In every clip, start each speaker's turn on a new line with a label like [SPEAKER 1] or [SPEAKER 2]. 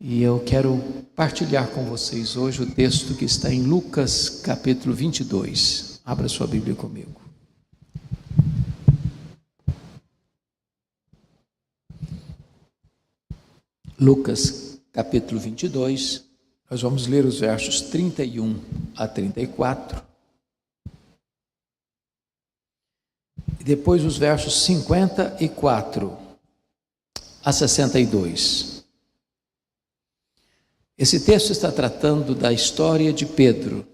[SPEAKER 1] E eu quero partilhar com vocês hoje o texto que está em Lucas capítulo 22. Abra sua Bíblia comigo. Lucas capítulo 22, nós vamos ler os versos 31 a 34. E depois os versos 54 a 62. Esse texto está tratando da história de Pedro.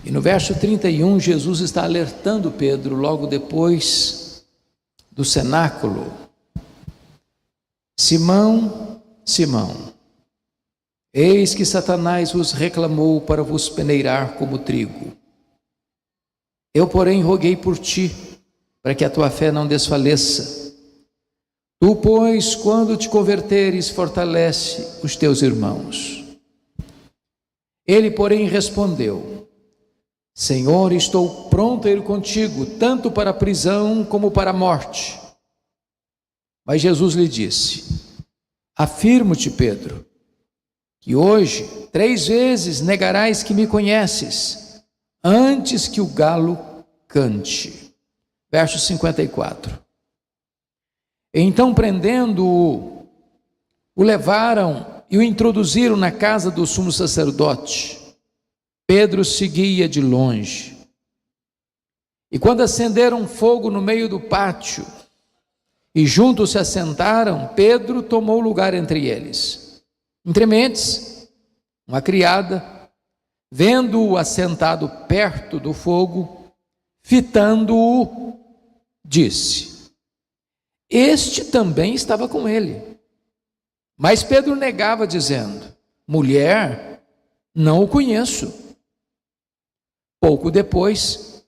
[SPEAKER 1] E no verso 31, Jesus está alertando Pedro logo depois do cenáculo. Simão, Simão, eis que Satanás vos reclamou para vos peneirar como trigo. Eu, porém, roguei por ti, para que a tua fé não desfaleça. Tu, pois, quando te converteres, fortalece os teus irmãos. Ele, porém, respondeu: Senhor, estou pronto a ir contigo, tanto para a prisão como para a morte. Mas Jesus lhe disse: Afirmo-te, Pedro, que hoje 3 vezes negarás que me conheces, antes que o galo cante. Verso 54. Então, prendendo-o, o levaram e o introduziram na casa do sumo sacerdote. Pedro seguia de longe. E quando acenderam fogo no meio do pátio, e juntos se assentaram, Pedro tomou lugar entre eles. Entre mentes, uma criada, vendo-o assentado perto do fogo, fitando-o, disse: Este também estava com ele. Mas Pedro negava, dizendo: Mulher, não o conheço. Pouco depois,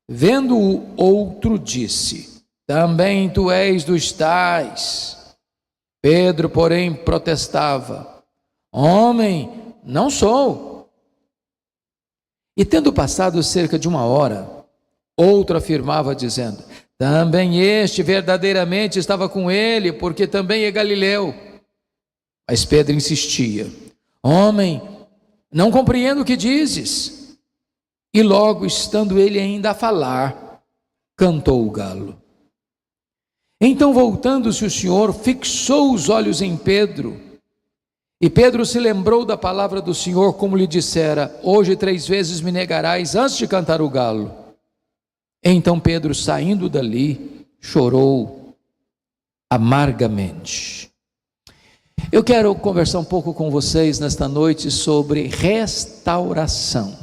[SPEAKER 1] vendo-o outro, disse: Também tu és dos tais. Pedro, porém, protestava: Homem, não sou. E tendo passado cerca de 1 hora, outro afirmava, dizendo: Também este verdadeiramente estava com ele, porque também é galileu. Mas Pedro insistia: Homem, não compreendo o que dizes. E logo, estando ele ainda a falar, cantou o galo. Então, voltando-se o Senhor, fixou os olhos em Pedro. E Pedro se lembrou da palavra do Senhor, como lhe dissera: Hoje 3 vezes me negarás antes de cantar o galo. Então Pedro, saindo dali, chorou amargamente. Eu quero conversar um pouco com vocês nesta noite sobre restauração.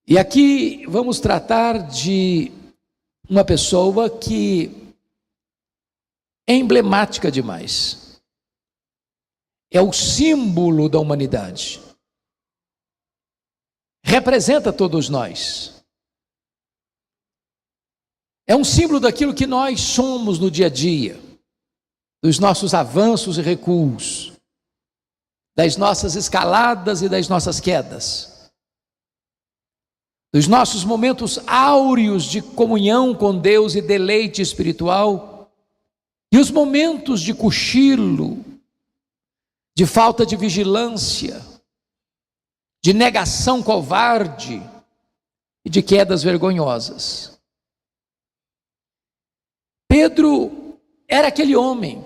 [SPEAKER 1] E aqui vamos tratar de uma pessoa que é emblemática demais. É o símbolo da humanidade. Representa todos nós. É um símbolo daquilo que nós somos no dia a dia, dos nossos avanços e recuos, das nossas escaladas e das nossas quedas, dos nossos momentos áureos de comunhão com Deus e deleite espiritual, e os momentos de cochilo, de falta de vigilância, de negação covarde e de quedas vergonhosas. Pedro era aquele homem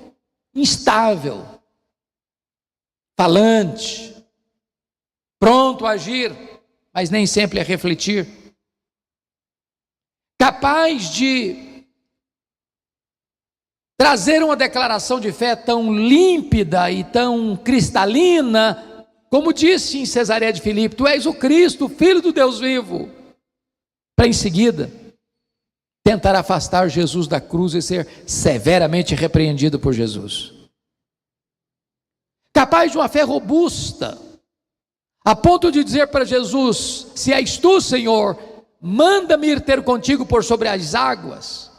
[SPEAKER 1] instável, falante, pronto a agir, mas nem sempre a refletir, capaz de trazer uma declaração de fé tão límpida e tão cristalina, como disse em Cesareia de Filipe: Tu és o Cristo, o Filho do Deus vivo. Para em seguida tentar afastar Jesus da cruz e ser severamente repreendido por Jesus. Capaz de uma fé robusta, a ponto de dizer para Jesus: Se és tu, Senhor, manda-me ir ter contigo por sobre as águas.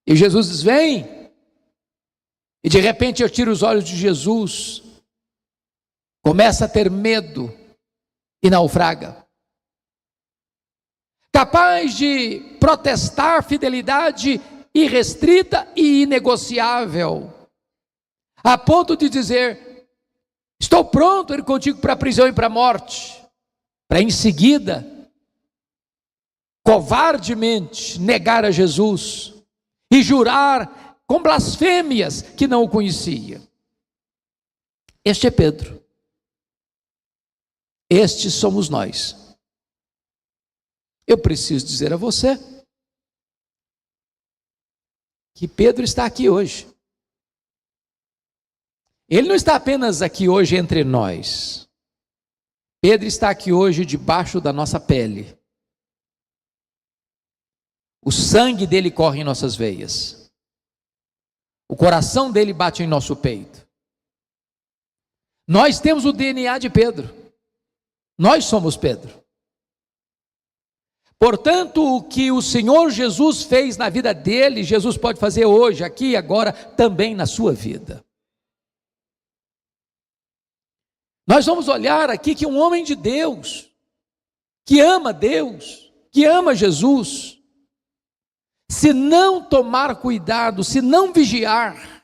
[SPEAKER 1] E Jesus diz: Vem. E de repente eu tiro os olhos de Jesus, começa a ter medo e naufraga. Capaz de protestar fidelidade irrestrita e inegociável, a ponto de dizer: estou pronto a ir contigo para a prisão e para a morte, para em seguida, covardemente, negar a Jesus e jurar com blasfêmias que não o conhecia. Este é Pedro. Estes somos nós. Eu preciso dizer a você que Pedro está aqui hoje. Ele não está apenas aqui hoje entre nós. Pedro está aqui hoje debaixo da nossa pele. O sangue dele corre em nossas veias. O coração dele bate em nosso peito. Nós temos o DNA de Pedro. Nós somos Pedro. Portanto, o que o Senhor Jesus fez na vida dele, Jesus pode fazer hoje, aqui e agora, também na sua vida. Nós vamos olhar aqui que um homem de Deus, que ama Jesus, se não tomar cuidado, se não vigiar,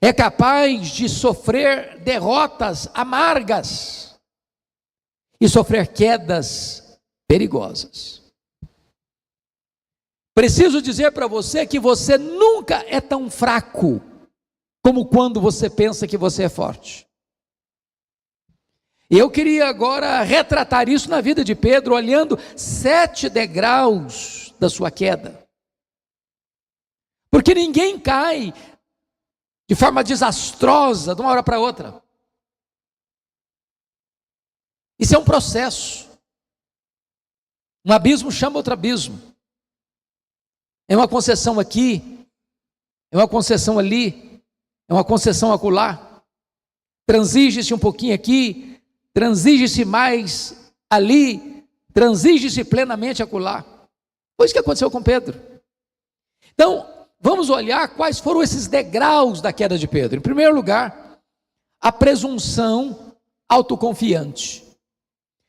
[SPEAKER 1] é capaz de sofrer derrotas amargas e sofrer quedas perigosas. Preciso dizer para você que você nunca é tão fraco como quando você pensa que você é forte. E eu queria agora retratar isso na vida de Pedro, olhando 7 degraus da sua queda. Porque ninguém cai de forma desastrosa de uma hora para outra. Isso é um processo. Um abismo chama outro abismo. É uma concessão aqui, é uma concessão ali, é uma concessão acolá. Transige-se um pouquinho aqui, transige-se mais ali, transige-se plenamente acolá. Foi isso que aconteceu com Pedro. Então, vamos olhar quais foram esses degraus da queda de Pedro. Em primeiro lugar, a presunção autoconfiante.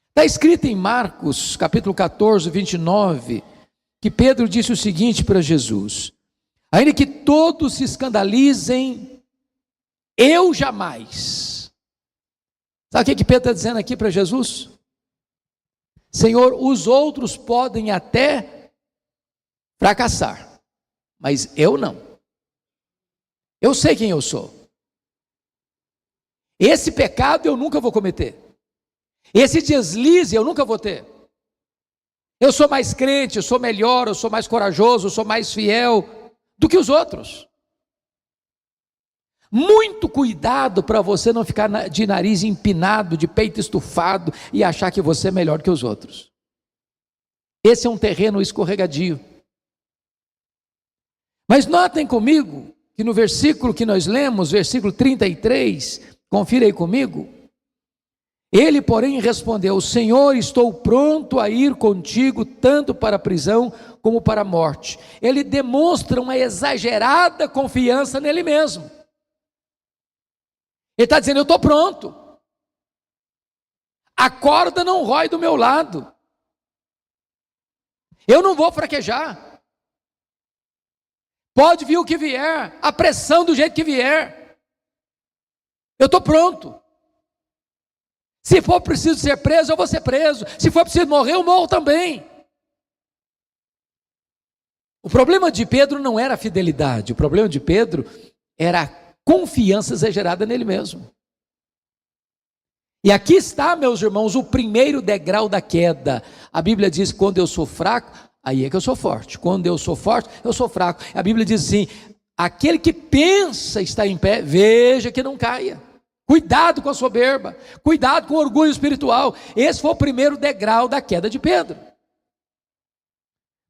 [SPEAKER 1] Está escrito em Marcos, capítulo 14, 29, que Pedro disse o seguinte para Jesus: ainda que todos se escandalizem, eu jamais. Sabe o que Pedro está dizendo aqui para Jesus? Senhor, os outros podem até fracassar, mas eu não. Eu sei quem eu sou. Esse pecado eu nunca vou cometer. Esse deslize eu nunca vou ter. Eu sou mais crente, eu sou melhor, eu sou mais corajoso, eu sou mais fiel do que os outros. Muito cuidado para você não ficar de nariz empinado, de peito estufado e achar que você é melhor que os outros. Esse é um terreno escorregadio. Mas notem comigo que no versículo que nós lemos, versículo 33, confira aí comigo. Ele, porém, respondeu: Senhor, estou pronto a ir contigo, tanto para a prisão como para a morte. Ele demonstra uma exagerada confiança nele mesmo. Ele está dizendo: eu estou pronto. A corda não rói do meu lado. Eu não vou fraquejar. Pode vir o que vier, a pressão do jeito que vier. Eu estou pronto. Se for preciso ser preso, eu vou ser preso. Se for preciso morrer, eu morro também. O problema de Pedro não era a fidelidade. O problema de Pedro era a confiança exagerada nele mesmo. E aqui está, meus irmãos, o primeiro degrau da queda. A Bíblia diz: quando eu sou fraco, aí é que eu sou forte. Quando eu sou forte, eu sou fraco. A Bíblia diz assim: aquele que pensa estar em pé, veja que não caia. Cuidado com a soberba, cuidado com o orgulho espiritual. Esse foi o primeiro degrau da queda de Pedro.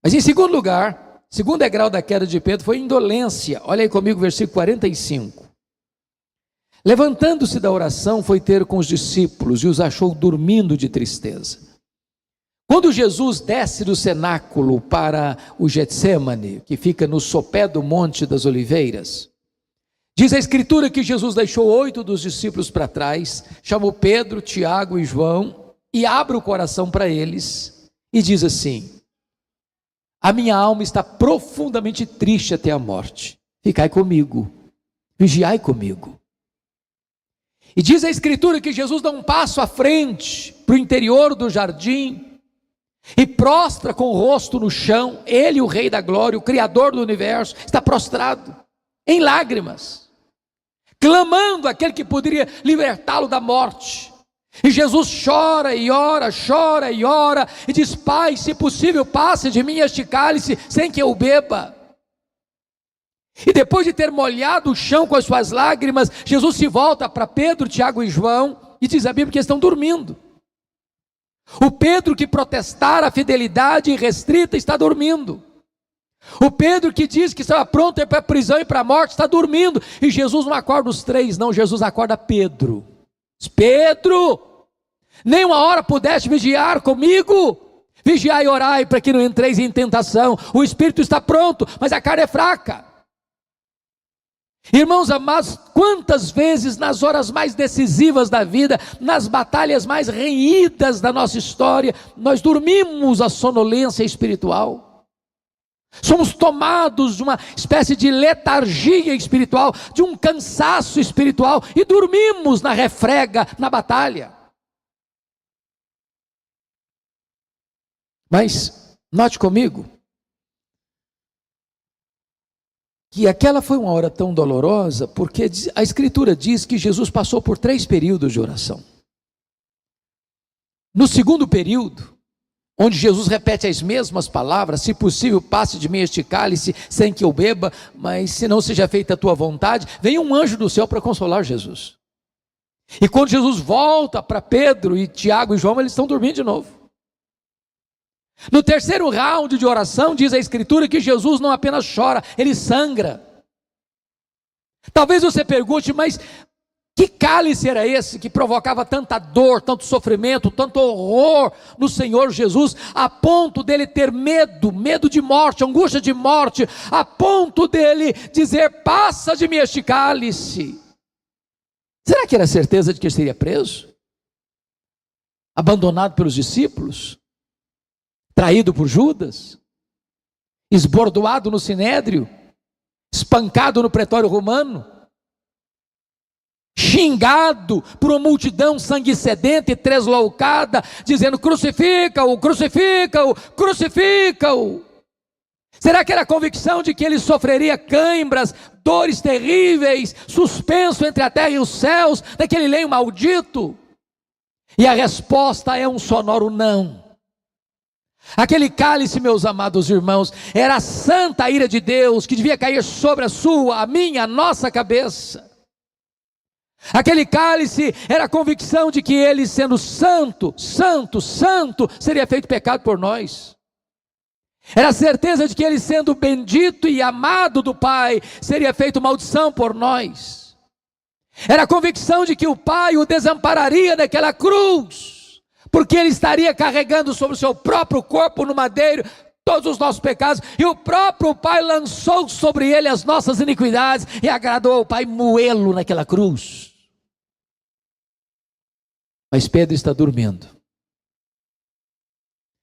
[SPEAKER 1] Mas em segundo lugar, segundo degrau da queda de Pedro foi indolência. Olha aí comigo, versículo 45. Levantando-se da oração, foi ter com os discípulos e os achou dormindo de tristeza. Quando Jesus desce do cenáculo para o Getsêmani, que fica no sopé do Monte das Oliveiras, diz a Escritura que Jesus deixou 8 dos discípulos para trás, chamou Pedro, Tiago e João e abre o coração para eles e diz assim: A minha alma está profundamente triste até a morte. Ficai comigo, vigiai comigo. E diz a Escritura que Jesus dá um passo à frente, para o interior do jardim, e prostra com o rosto no chão. Ele, o Rei da Glória, o Criador do universo, está prostrado, em lágrimas, clamando aquele que poderia libertá-lo da morte. E Jesus chora e ora, e diz: Pai, se possível, passe de mim este cálice sem que eu beba. E depois de ter molhado o chão com as suas lágrimas, Jesus se volta para Pedro, Tiago e João, e diz a Bíblia que eles estão dormindo. O Pedro que protestara a fidelidade irrestrita está dormindo. O Pedro que diz que estava pronto para a prisão e para a morte está dormindo. E Jesus não acorda os três, não, Jesus acorda Pedro. Diz: Pedro, nem uma hora pudeste vigiar comigo? Vigiai e orai para que não entreis em tentação. O espírito está pronto, mas a carne é fraca. Irmãos amados, quantas vezes nas horas mais decisivas da vida, nas batalhas mais renhidas da nossa história, nós dormimos a sonolência espiritual. Somos tomados de uma espécie de letargia espiritual, de um cansaço espiritual, e dormimos na refrega, na batalha. Mas note comigo que aquela foi uma hora tão dolorosa, porque a Escritura diz que Jesus passou por 3 períodos de oração. No segundo período, onde Jesus repete as mesmas palavras: se possível, passe de mim este cálice sem que eu beba, mas se não seja feita a tua vontade, vem um anjo do céu para consolar Jesus. E quando Jesus volta para Pedro e Tiago e João, eles estão dormindo de novo. No terceiro round de oração, diz a Escritura que Jesus não apenas chora, ele sangra. Talvez você pergunte: mas que cálice era esse que provocava tanta dor, tanto sofrimento, tanto horror no Senhor Jesus, a ponto dele ter medo de morte, angústia de morte, a ponto dele dizer: passa de mim este cálice? Será que era certeza de que ele seria preso? Abandonado pelos discípulos? Traído por Judas, esbordoado no sinédrio, espancado no pretório romano, xingado por uma multidão sangue sedenta e tresloucada, dizendo: crucifica-o, crucifica-o, crucifica-o. Será que era a convicção de que ele sofreria cãibras, dores terríveis, suspenso entre a terra e os céus, naquele leito maldito? E a resposta é um sonoro não. Aquele cálice, meus amados irmãos, era a santa ira de Deus que devia cair sobre a sua, a minha, a nossa cabeça. Aquele cálice era a convicção de que ele, sendo santo, santo, santo, seria feito pecado por nós. Era a certeza de que ele, sendo bendito e amado do Pai, seria feito maldição por nós. Era a convicção de que o Pai o desampararia naquela cruz, porque ele estaria carregando sobre o seu próprio corpo no madeiro todos os nossos pecados, e o próprio Pai lançou sobre ele as nossas iniquidades, e agradou ao Pai moê-lo naquela cruz. Mas Pedro está dormindo,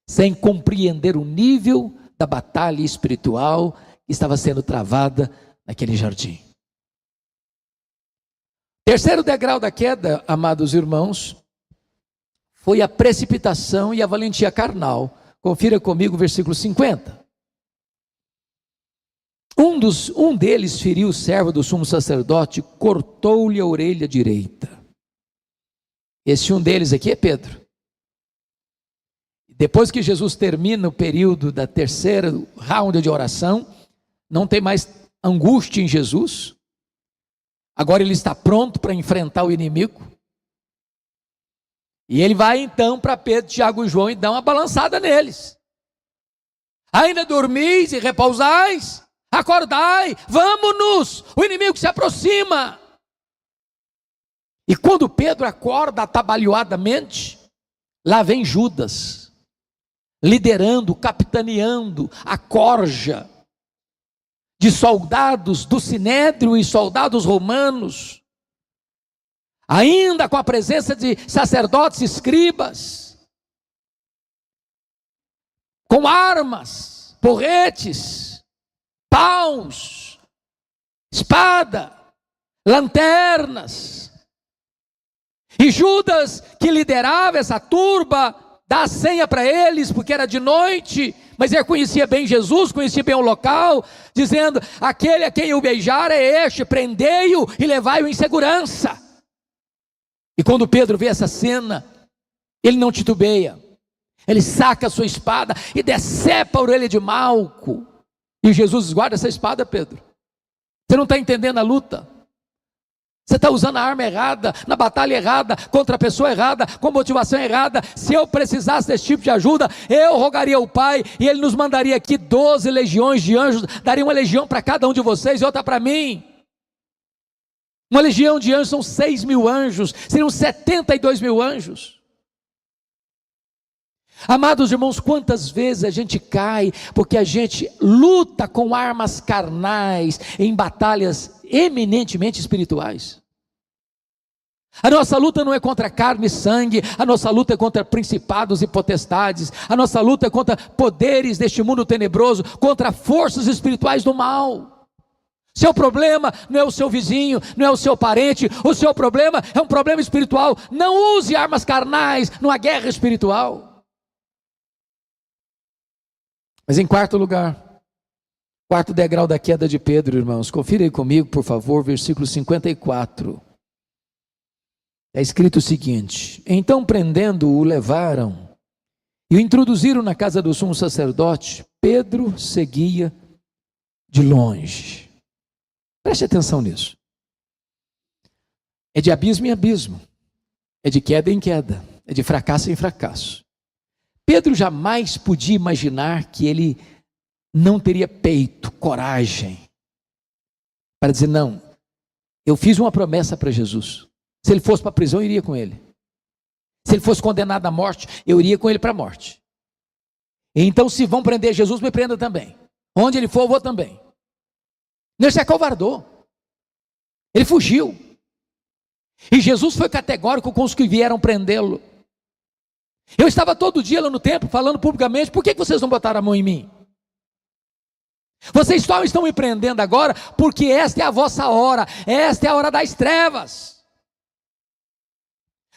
[SPEAKER 1] sem compreender o nível da batalha espiritual que estava sendo travada naquele jardim. Terceiro degrau da queda, amados irmãos, foi a precipitação e a valentia carnal. Confira comigo o versículo 50. Um deles feriu o servo do sumo sacerdote, cortou-lhe a orelha direita. Esse um deles aqui é Pedro. Depois que Jesus termina o período da terceira round de oração, não tem mais angústia em Jesus. Agora ele está pronto para enfrentar o inimigo. E ele vai então para Pedro, Tiago e João e dá uma balançada neles. Ainda dormis e repousais? Acordai, vamos-nos, o inimigo se aproxima. E quando Pedro acorda atabalhoadamente, lá vem Judas, liderando, capitaneando a corja de soldados do sinédrio e soldados romanos, ainda com a presença de sacerdotes e escribas, com armas, porretes, paus, espada, lanternas. E Judas, que liderava essa turba, dá a senha para eles, porque era de noite, mas ele conhecia bem Jesus, conhecia bem o local, dizendo: aquele a quem eu beijar é este, prendei-o e levai-o em segurança. E quando Pedro vê essa cena, ele não titubeia, ele saca a sua espada e decepa a orelha de Malco. E Jesus diz: guarda essa espada, Pedro, você não está entendendo a luta. Você está usando a arma errada, na batalha errada, contra a pessoa errada, com motivação errada. Se eu precisasse desse tipo de ajuda, eu rogaria ao Pai, e Ele nos mandaria aqui 12 legiões de anjos, daria uma legião para cada um de vocês e outra para mim. Uma legião de anjos são 6.000 anjos, seriam 72.000 anjos. Amados irmãos, quantas vezes a gente cai, porque a gente luta com armas carnais, em batalhas eminentemente espirituais. A nossa luta não é contra carne e sangue, a nossa luta é contra principados e potestades, a nossa luta é contra poderes deste mundo tenebroso, contra forças espirituais do mal. Seu problema não é o seu vizinho, não é o seu parente, o seu problema é um problema espiritual. Não use armas carnais numa guerra espiritual. Mas em quarto lugar, quarto degrau da queda de Pedro, irmãos, confira aí comigo, por favor, versículo 54. É escrito o seguinte: então prendendo-o, levaram e o introduziram na casa do sumo sacerdote. Pedro seguia de longe. Preste atenção nisso. É de abismo em abismo, é de queda em queda, é de fracasso em fracasso. Pedro jamais podia imaginar que ele não teria peito, coragem, para dizer: não, eu fiz uma promessa para Jesus. Se ele fosse para a prisão, eu iria com ele. Se ele fosse condenado à morte, eu iria com ele para a morte. Então, se vão prender Jesus, me prenda também. Onde ele for, eu vou também. Ele se acovardou. Ele fugiu. E Jesus foi categórico com os que vieram prendê-lo. Eu estava todo dia lá no templo, falando publicamente: por que vocês não botaram a mão em mim? Vocês só estão me prendendo agora, porque esta é a vossa hora, esta é a hora das trevas.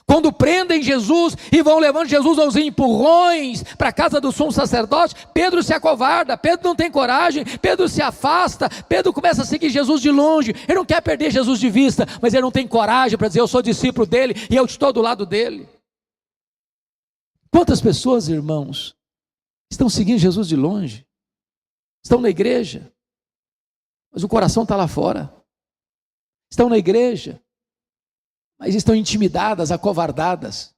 [SPEAKER 1] Quando prendem Jesus e vão levando Jesus aos empurrões para a casa do sumo sacerdote, Pedro se acovarda, Pedro não tem coragem, Pedro se afasta, Pedro começa a seguir Jesus de longe. Ele não quer perder Jesus de vista, mas ele não tem coragem para dizer: eu sou discípulo dele e eu estou do lado dele. Quantas pessoas, irmãos, estão seguindo Jesus de longe? Estão na igreja, mas o coração está lá fora. Estão na igreja, mas estão intimidadas, acovardadas.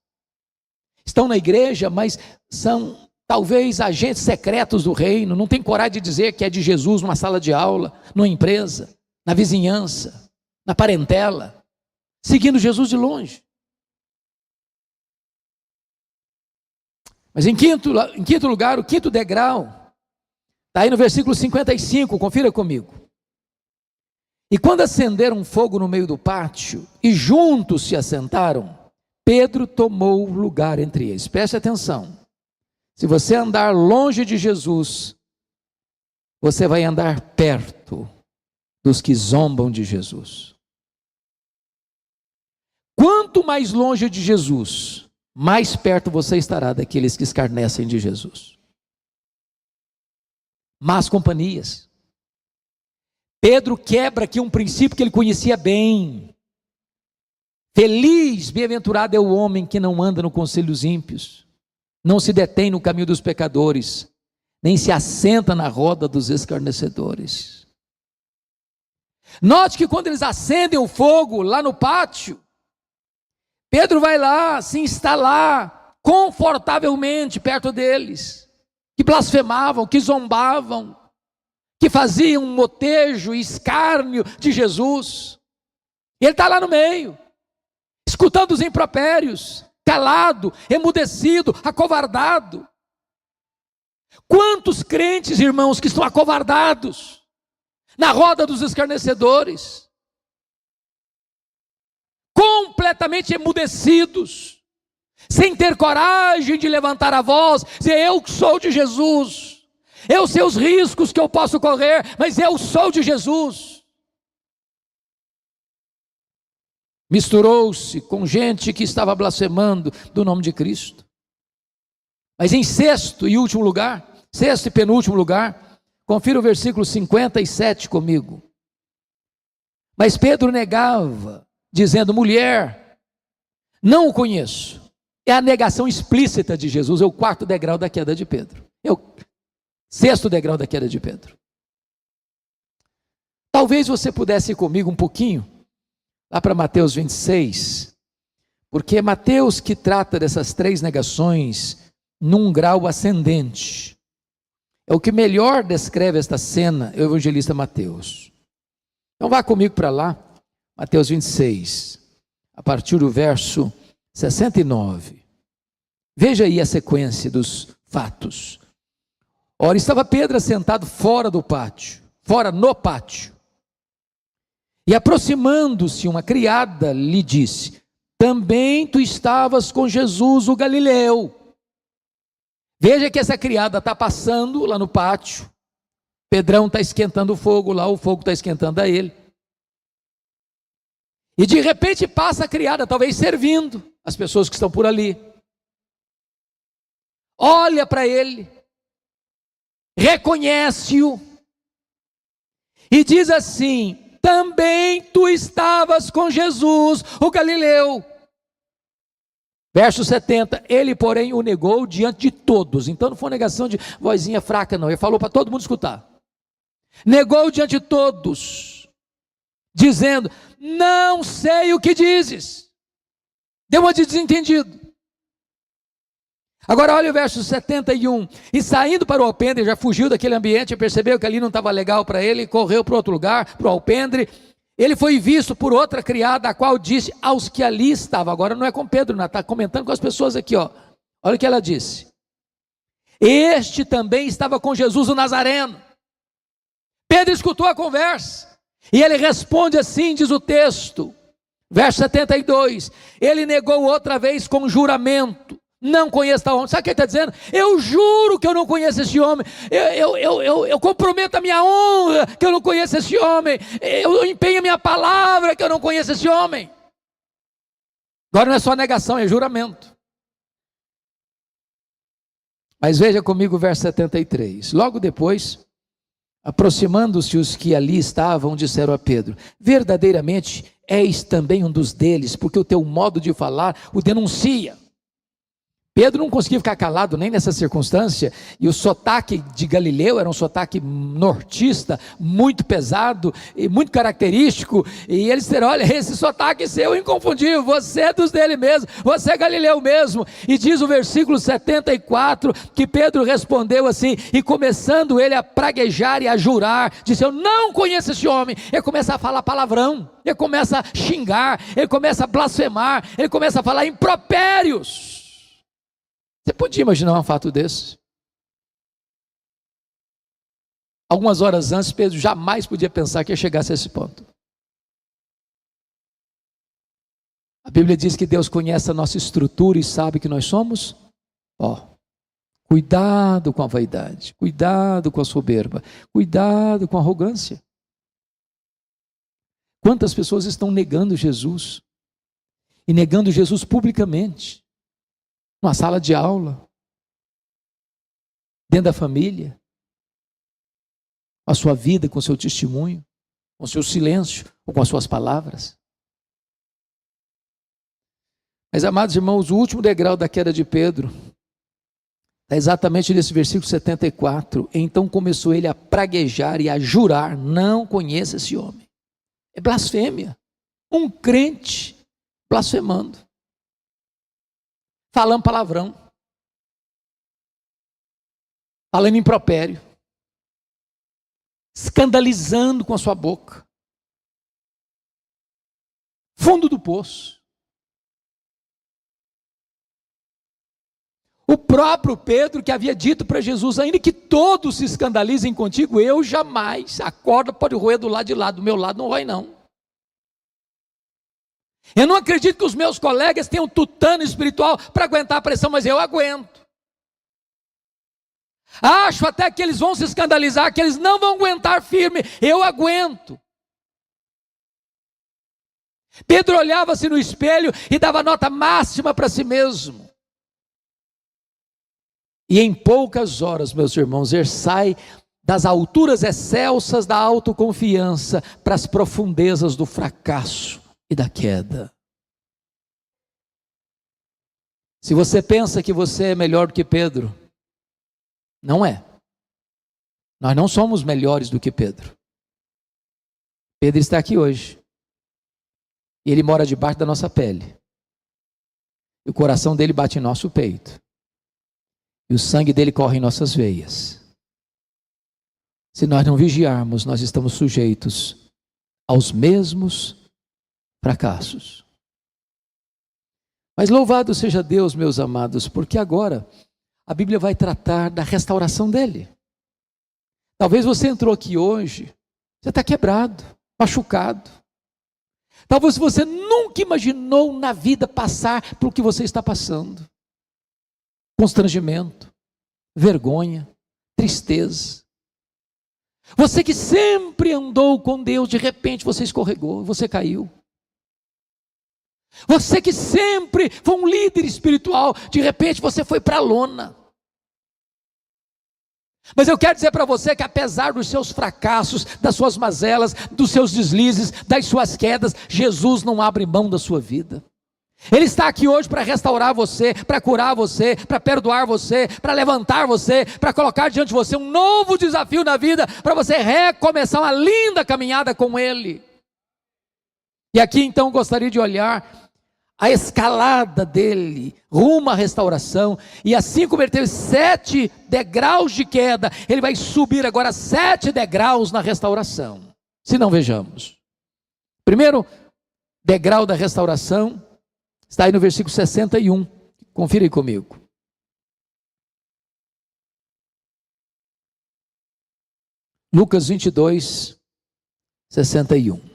[SPEAKER 1] Estão na igreja, mas são talvez agentes secretos do reino. Não tem coragem de dizer que é de Jesus numa sala de aula, numa empresa, na vizinhança, na parentela, seguindo Jesus de longe. Mas em quinto lugar, o quinto degrau, está aí no versículo 55, confira comigo. E quando acenderam um fogo no meio do pátio, e juntos se assentaram, Pedro tomou lugar entre eles. Preste atenção, se você andar longe de Jesus, você vai andar perto dos que zombam de Jesus. Quanto mais longe de Jesus, mais perto você estará daqueles que escarnecem de Jesus. Más companhias. Pedro quebra aqui um princípio que ele conhecia bem. Feliz, bem-aventurado é o homem que não anda no conselho dos ímpios, não se detém no caminho dos pecadores, nem se assenta na roda dos escarnecedores. Note que quando eles acendem o fogo lá no pátio, Pedro vai lá, se instalar confortavelmente perto deles, que blasfemavam, que zombavam, que faziam motejo e escárnio de Jesus. Ele está lá no meio, escutando os impropérios, calado, emudecido, acovardado. Quantos crentes, irmãos, que estão acovardados na roda dos escarnecedores, completamente emudecidos, sem ter coragem de levantar a voz, dizer: eu sou de Jesus, Eu sei os riscos que eu posso correr, mas eu sou de Jesus. Misturou-se com gente que estava blasfemando do nome de Cristo. Mas em sexto e penúltimo lugar, confira o versículo 57 comigo. Mas Pedro negava, dizendo: mulher, não o conheço. É a negação explícita de Jesus, é o quarto degrau da queda de Pedro. É o sexto degrau da queda de Pedro. Talvez você pudesse ir comigo um pouquinho, lá para Mateus 26, porque é Mateus que trata dessas três negações num grau ascendente. É o que melhor descreve esta cena, é o evangelista Mateus. Então vá comigo para lá, Mateus 26, a partir do verso 69. Veja aí a sequência dos fatos. Ora, estava Pedro assentado fora no pátio. E aproximando-se uma criada, lhe disse: também tu estavas com Jesus o Galileu. Veja que essa criada está passando lá no pátio. Pedrão está esquentando o fogo lá, o fogo está esquentando a ele. E de repente passa a criada, talvez servindo as pessoas que estão por ali. Olha para ele, reconhece-o e diz assim: também tu estavas com Jesus, o Galileu. Verso 70, ele porém o negou diante de todos. Então não foi uma negação de vozinha fraca não, ele falou para todo mundo escutar. Negou diante de todos, dizendo: não sei o que dizes. Deu uma de desentendido. Agora olha o verso 71, e saindo para o alpendre, já fugiu daquele ambiente, percebeu que ali não estava legal para ele, correu para outro lugar, para o alpendre. Ele foi visto por outra criada, a qual disse aos que ali estavam. Agora não é com Pedro, não, está comentando com as pessoas aqui, ó. Olha o que ela disse: este também estava com Jesus o Nazareno. Pedro escutou a conversa, e ele responde assim, diz o texto, verso 72, ele negou outra vez com juramento: não conheço tal homem. Sabe o que ele está dizendo? Eu juro que eu não conheço esse homem. Eu comprometo a minha honra que eu não conheço esse homem. Eu empenho a minha palavra que eu não conheço esse homem. Agora não é só negação, é juramento. Mas veja comigo o verso 73. Logo depois, aproximando-se os que ali estavam, disseram a Pedro: verdadeiramente és também um dos deles, porque o teu modo de falar o denuncia. Pedro não conseguia ficar calado nem nessa circunstância, e o sotaque de Galileu era um sotaque nortista, muito pesado e muito característico, e eles disseram: olha, esse sotaque seu é inconfundível, você é dos dele mesmo, você é Galileu mesmo. E diz o versículo 74, que Pedro respondeu assim, e começando ele a praguejar e a jurar, disse: eu não conheço esse homem. Ele começa a falar palavrão, ele começa a xingar, ele começa a blasfemar, ele começa a falar impropérios. Você podia imaginar um fato desse? Algumas horas antes, Pedro jamais podia pensar que ia chegasse a esse ponto. A Bíblia diz que Deus conhece a nossa estrutura e sabe que nós somos pó. Cuidado com a vaidade, cuidado com a soberba, cuidado com a arrogância. Quantas pessoas estão negando Jesus? E negando Jesus publicamente. Numa sala de aula, dentro da família, com a sua vida, com o seu testemunho, com o seu silêncio, ou com as suas palavras. Mas, amados irmãos, o último degrau da queda de Pedro está exatamente nesse versículo 74. Então começou ele a praguejar e a jurar: não conheça esse homem. É blasfêmia. Um crente blasfemando, falando palavrão, falando impropério, escandalizando com a sua boca. Fundo do poço. O próprio Pedro que havia dito para Jesus: ainda que todos se escandalizem contigo, eu jamais. A corda pode roer do lado de lá, do meu lado não rói não. Eu não acredito que os meus colegas tenham tutano espiritual para aguentar a pressão, mas eu aguento. Acho até que eles vão se escandalizar, que eles não vão aguentar firme. Eu aguento. Pedro olhava-se no espelho e dava nota máxima para si mesmo. E em poucas horas, meus irmãos, ele sai das alturas excelsas da autoconfiança para as profundezas do fracasso e da queda. Se você pensa que você é melhor do que Pedro, não é. Nós não somos melhores do que Pedro. Pedro está aqui hoje. E ele mora debaixo da nossa pele. E o coração dele bate em nosso peito. E o sangue dele corre em nossas veias. Se nós não vigiarmos, nós estamos sujeitos aos mesmos fracassos. Mas louvado seja Deus, meus amados, porque agora a Bíblia vai tratar da restauração dele. Talvez você entrou aqui hoje, você está quebrado, machucado. Talvez você nunca imaginou na vida passar pelo que você está passando. Constrangimento, vergonha, tristeza. Você que sempre andou com Deus, de repente você escorregou, você caiu. Você que sempre foi um líder espiritual, de repente você foi para a lona. Mas eu quero dizer para você que apesar dos seus fracassos, das suas mazelas, dos seus deslizes, das suas quedas, Jesus não abre mão da sua vida. Ele está aqui hoje para restaurar você, para curar você, para perdoar você, para levantar você, para colocar diante de você um novo desafio na vida, para você recomeçar uma linda caminhada com Ele. E aqui então gostaria de olhar a escalada dele, rumo à restauração, e assim como ele teve 7 degraus de queda, ele vai subir agora 7 degraus na restauração. Se não, vejamos. Primeiro degrau da restauração está aí no versículo 61. Confira aí comigo. Lucas 22, 61.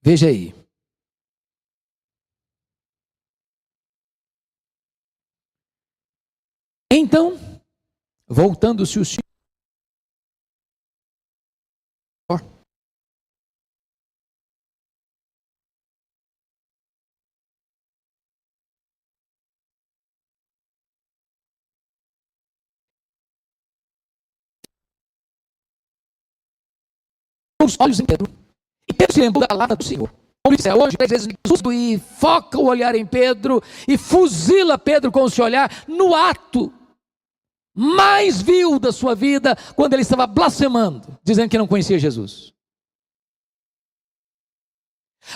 [SPEAKER 1] Veja aí. Então, voltando-se o Senhor, os olhos em Pedro, e Pedro se lembrou da palavra do Senhor. Como disse hoje, 3 vezes Jesus, e foca o olhar em Pedro, e fuzila Pedro com o seu olhar, no ato mais vil da sua vida, quando ele estava blasfemando, dizendo que não conhecia Jesus.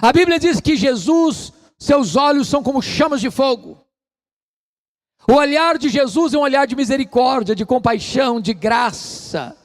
[SPEAKER 1] A Bíblia diz que Jesus, seus olhos são como chamas de fogo. O olhar de Jesus é um olhar de misericórdia, de compaixão, de graça.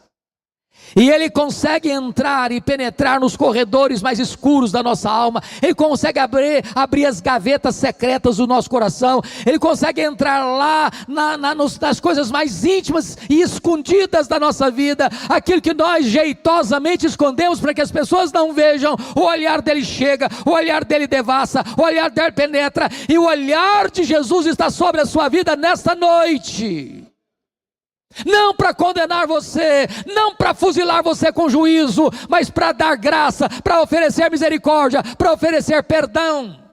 [SPEAKER 1] E ele consegue entrar e penetrar nos corredores mais escuros da nossa alma. Ele consegue abrir as gavetas secretas do nosso coração. Ele consegue entrar lá nas coisas mais íntimas e escondidas da nossa vida. Aquilo que nós jeitosamente escondemos para que as pessoas não vejam. O olhar dele chega, o olhar dele devassa, o olhar dele penetra. E o olhar de Jesus está sobre a sua vida nesta noite. Não para condenar você, não para fuzilar você com juízo, mas para dar graça, para oferecer misericórdia, para oferecer perdão.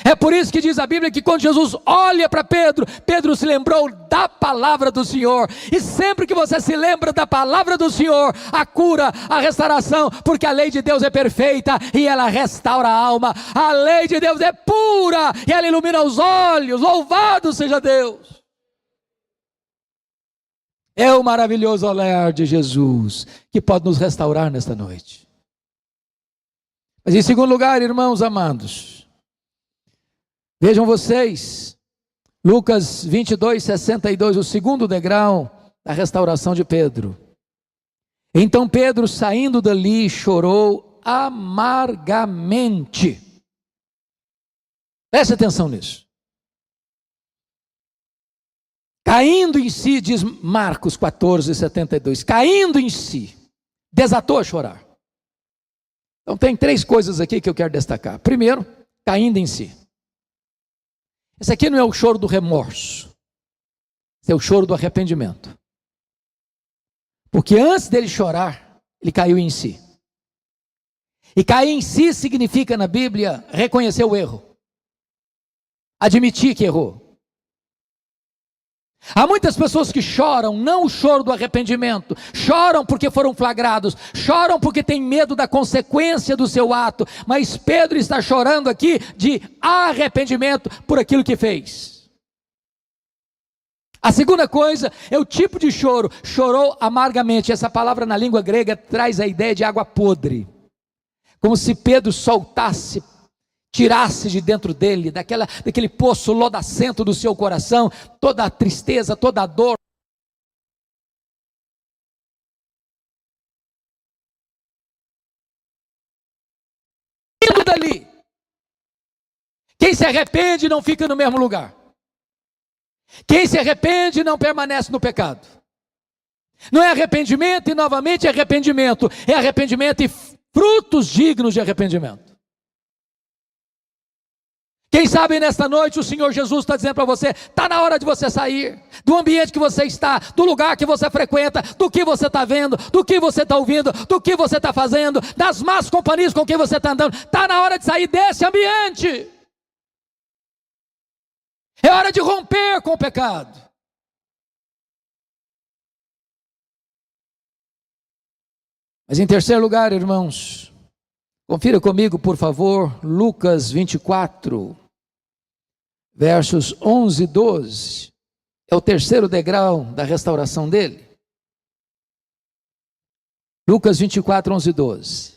[SPEAKER 1] É por isso que diz a Bíblia que quando Jesus olha para Pedro, Pedro se lembrou da palavra do Senhor. E sempre que você se lembra da palavra do Senhor, a cura, a restauração, porque a lei de Deus é perfeita e ela restaura a alma. A lei de Deus é pura e ela ilumina os olhos. Louvado seja Deus! É o maravilhoso olhar de Jesus que pode nos restaurar nesta noite. Mas em segundo lugar, irmãos amados, vejam vocês, Lucas 22, 62, o segundo degrau da restauração de Pedro. Então Pedro, saindo dali, chorou amargamente. Preste atenção nisso. Caindo em si, diz Marcos 14, 72, caindo em si, desatou a chorar. Então tem 3 coisas aqui que eu quero destacar. Primeiro, caindo em si. Esse aqui não é o choro do remorso. Esse é o choro do arrependimento. Porque antes dele chorar, ele caiu em si. E cair em si significa na Bíblia reconhecer o erro. Admitir que errou. Há muitas pessoas que choram, não o choro do arrependimento, choram porque foram flagrados, choram porque têm medo da consequência do seu ato, mas Pedro está chorando aqui de arrependimento por aquilo que fez. A segunda coisa é o tipo de choro, chorou amargamente. Essa palavra na língua grega traz a ideia de água podre, como se Pedro soltasse, tirasse de dentro dele, daquele poço lodacento do seu coração, toda a tristeza, toda a dor. Indo dali. Quem se arrepende não fica no mesmo lugar. Quem se arrepende não permanece no pecado. Não é arrependimento e novamente arrependimento. É arrependimento e frutos dignos de arrependimento. Quem sabe nesta noite o Senhor Jesus está dizendo para você, está na hora de você sair do ambiente que você está, do lugar que você frequenta, do que você está vendo, do que você está ouvindo, do que você está fazendo, das más companhias com quem você está andando. Está na hora de sair desse ambiente. É hora de romper com o pecado. Mas em terceiro lugar, irmãos, confira comigo, por favor, Lucas 24. Versos 11 e 12, é o terceiro degrau da restauração dele. Lucas 24, 11 e 12.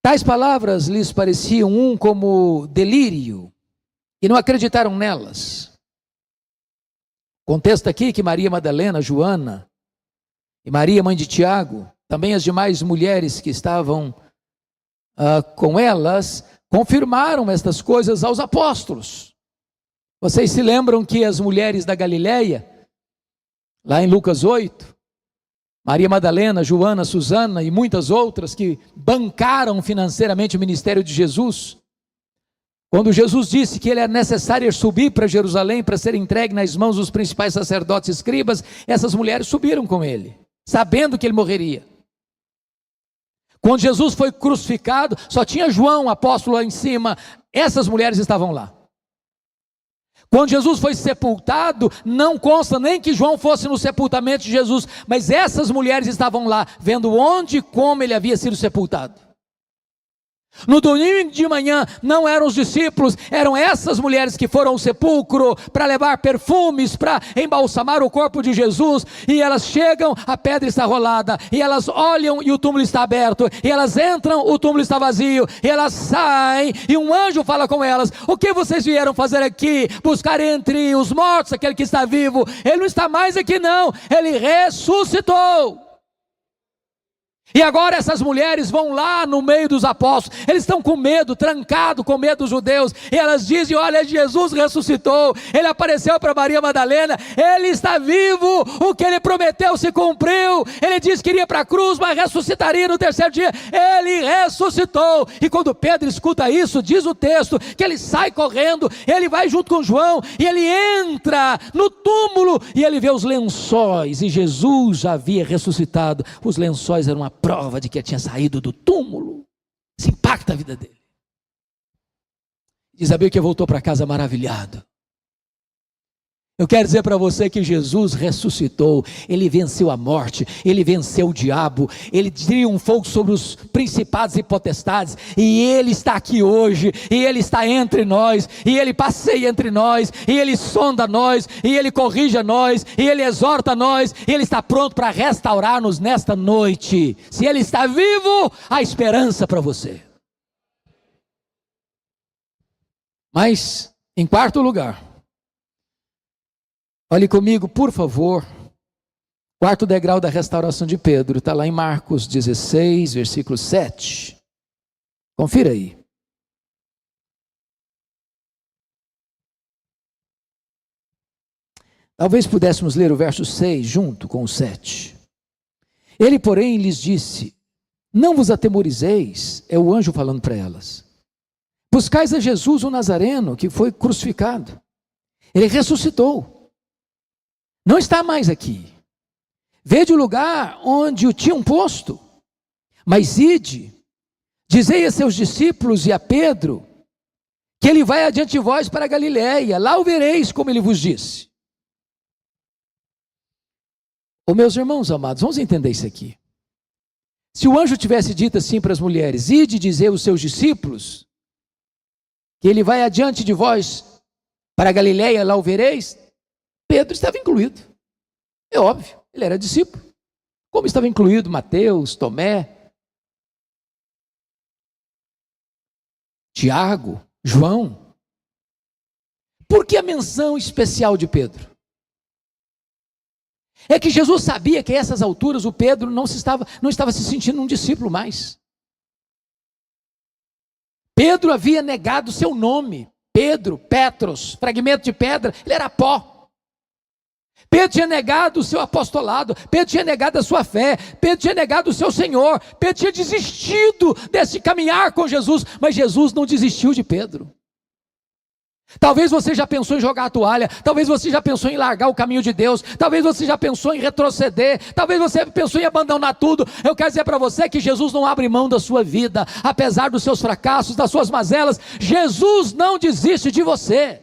[SPEAKER 1] Tais palavras lhes pareciam como delírio, e não acreditaram nelas. Contexto aqui que Maria Madalena, Joana, e Maria, mãe de Tiago, também as demais mulheres que estavam com elas, confirmaram estas coisas aos apóstolos. Vocês se lembram que as mulheres da Galileia, lá em Lucas 8, Maria Madalena, Joana, Susana e muitas outras que bancaram financeiramente o ministério de Jesus, quando Jesus disse que ele era necessário subir para Jerusalém para ser entregue nas mãos dos principais sacerdotes e escribas, essas mulheres subiram com ele, sabendo que ele morreria. Quando Jesus foi crucificado, só tinha João, apóstolo, lá em cima. Essas mulheres estavam lá. Quando Jesus foi sepultado, não consta nem que João fosse no sepultamento de Jesus, mas essas mulheres estavam lá, vendo onde e como ele havia sido sepultado. No domingo de manhã não eram os discípulos, eram essas mulheres que foram ao sepulcro para levar perfumes, para embalsamar o corpo de Jesus, e elas chegam, a pedra está rolada, e elas olham e o túmulo está aberto, e elas entram, o túmulo está vazio, e elas saem, e um anjo fala com elas, o que vocês vieram fazer aqui? Buscar entre os mortos aquele que está vivo? Ele não está mais aqui não, ele ressuscitou. E agora essas mulheres vão lá no meio dos apóstolos, eles estão com medo, trancados com medo dos judeus, e elas dizem, olha, Jesus ressuscitou, ele apareceu para Maria Madalena, ele está vivo, o que ele prometeu se cumpriu, ele disse que iria para a cruz, mas ressuscitaria no terceiro dia, ele ressuscitou. E quando Pedro escuta isso, diz o texto, que ele sai correndo, ele vai junto com João, e ele entra no túmulo, e ele vê os lençóis, e Jesus já havia ressuscitado, os lençóis eram uma prova de que ele tinha saído do túmulo. Isso impacta a vida dele. E sabia que voltou para casa maravilhado. Eu quero dizer para você que Jesus ressuscitou, ele venceu a morte, ele venceu o diabo, ele triunfou sobre os principados e potestades, e ele está aqui hoje, e ele está entre nós, e ele passeia entre nós, e ele sonda nós, e ele corrige a nós, e ele exorta a nós, e ele está pronto para restaurar-nos nesta noite. Se ele está vivo, há esperança para você. Mas, em quarto lugar, olhe comigo, por favor, quarto degrau da restauração de Pedro, está lá em Marcos 16, versículo 7. Confira aí. Talvez pudéssemos ler o verso 6 junto com o 7. Ele, porém, lhes disse, não vos atemorizeis, é o anjo falando para elas, Buscais a Jesus o Nazareno, que foi crucificado. Ele ressuscitou. Não está mais aqui. Vede o lugar onde o tinham posto. Mas ide, dizei a seus discípulos e a Pedro, que ele vai adiante de vós para a Galiléia. Lá o vereis, como ele vos disse. Ô, meus irmãos amados, vamos entender isso aqui. Se o anjo tivesse dito assim para as mulheres: ide dizer aos seus discípulos que ele vai adiante de vós para a Galiléia, lá o vereis, Pedro estava incluído. É óbvio, ele era discípulo. Como estava incluído Mateus, Tomé, Tiago, João. Por que a menção especial de Pedro? É que Jesus sabia que a essas alturas o Pedro não estava se sentindo um discípulo mais. Pedro havia negado seu nome. Pedro, Petros, fragmento de pedra, ele era pó. Pedro tinha negado o seu apostolado, Pedro tinha negado a sua fé, Pedro tinha negado o seu Senhor, Pedro tinha desistido desse caminhar com Jesus, mas Jesus não desistiu de Pedro. Talvez você já pensou em jogar a toalha, talvez você já pensou em largar o caminho de Deus, talvez você já pensou em retroceder, talvez você pensou em abandonar tudo. Eu quero dizer para você que Jesus não abre mão da sua vida, apesar dos seus fracassos, das suas mazelas. Jesus não desiste de você.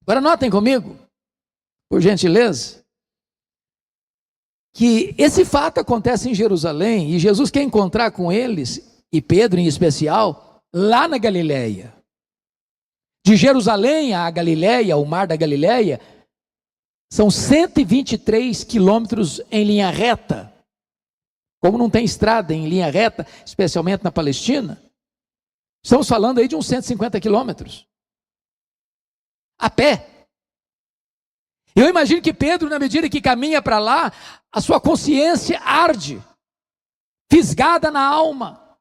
[SPEAKER 1] Agora notem comigo, por gentileza, que esse fato acontece em Jerusalém e Jesus quer encontrar com eles, e Pedro em especial, lá na Galiléia. De Jerusalém à Galiléia, o mar da Galiléia, são 123 quilômetros em linha reta. Como não tem estrada em linha reta, especialmente na Palestina, estamos falando aí de uns 150 quilômetros. A pé. Eu imagino que Pedro, na medida que caminha para lá, a sua consciência arde, fisgada na alma.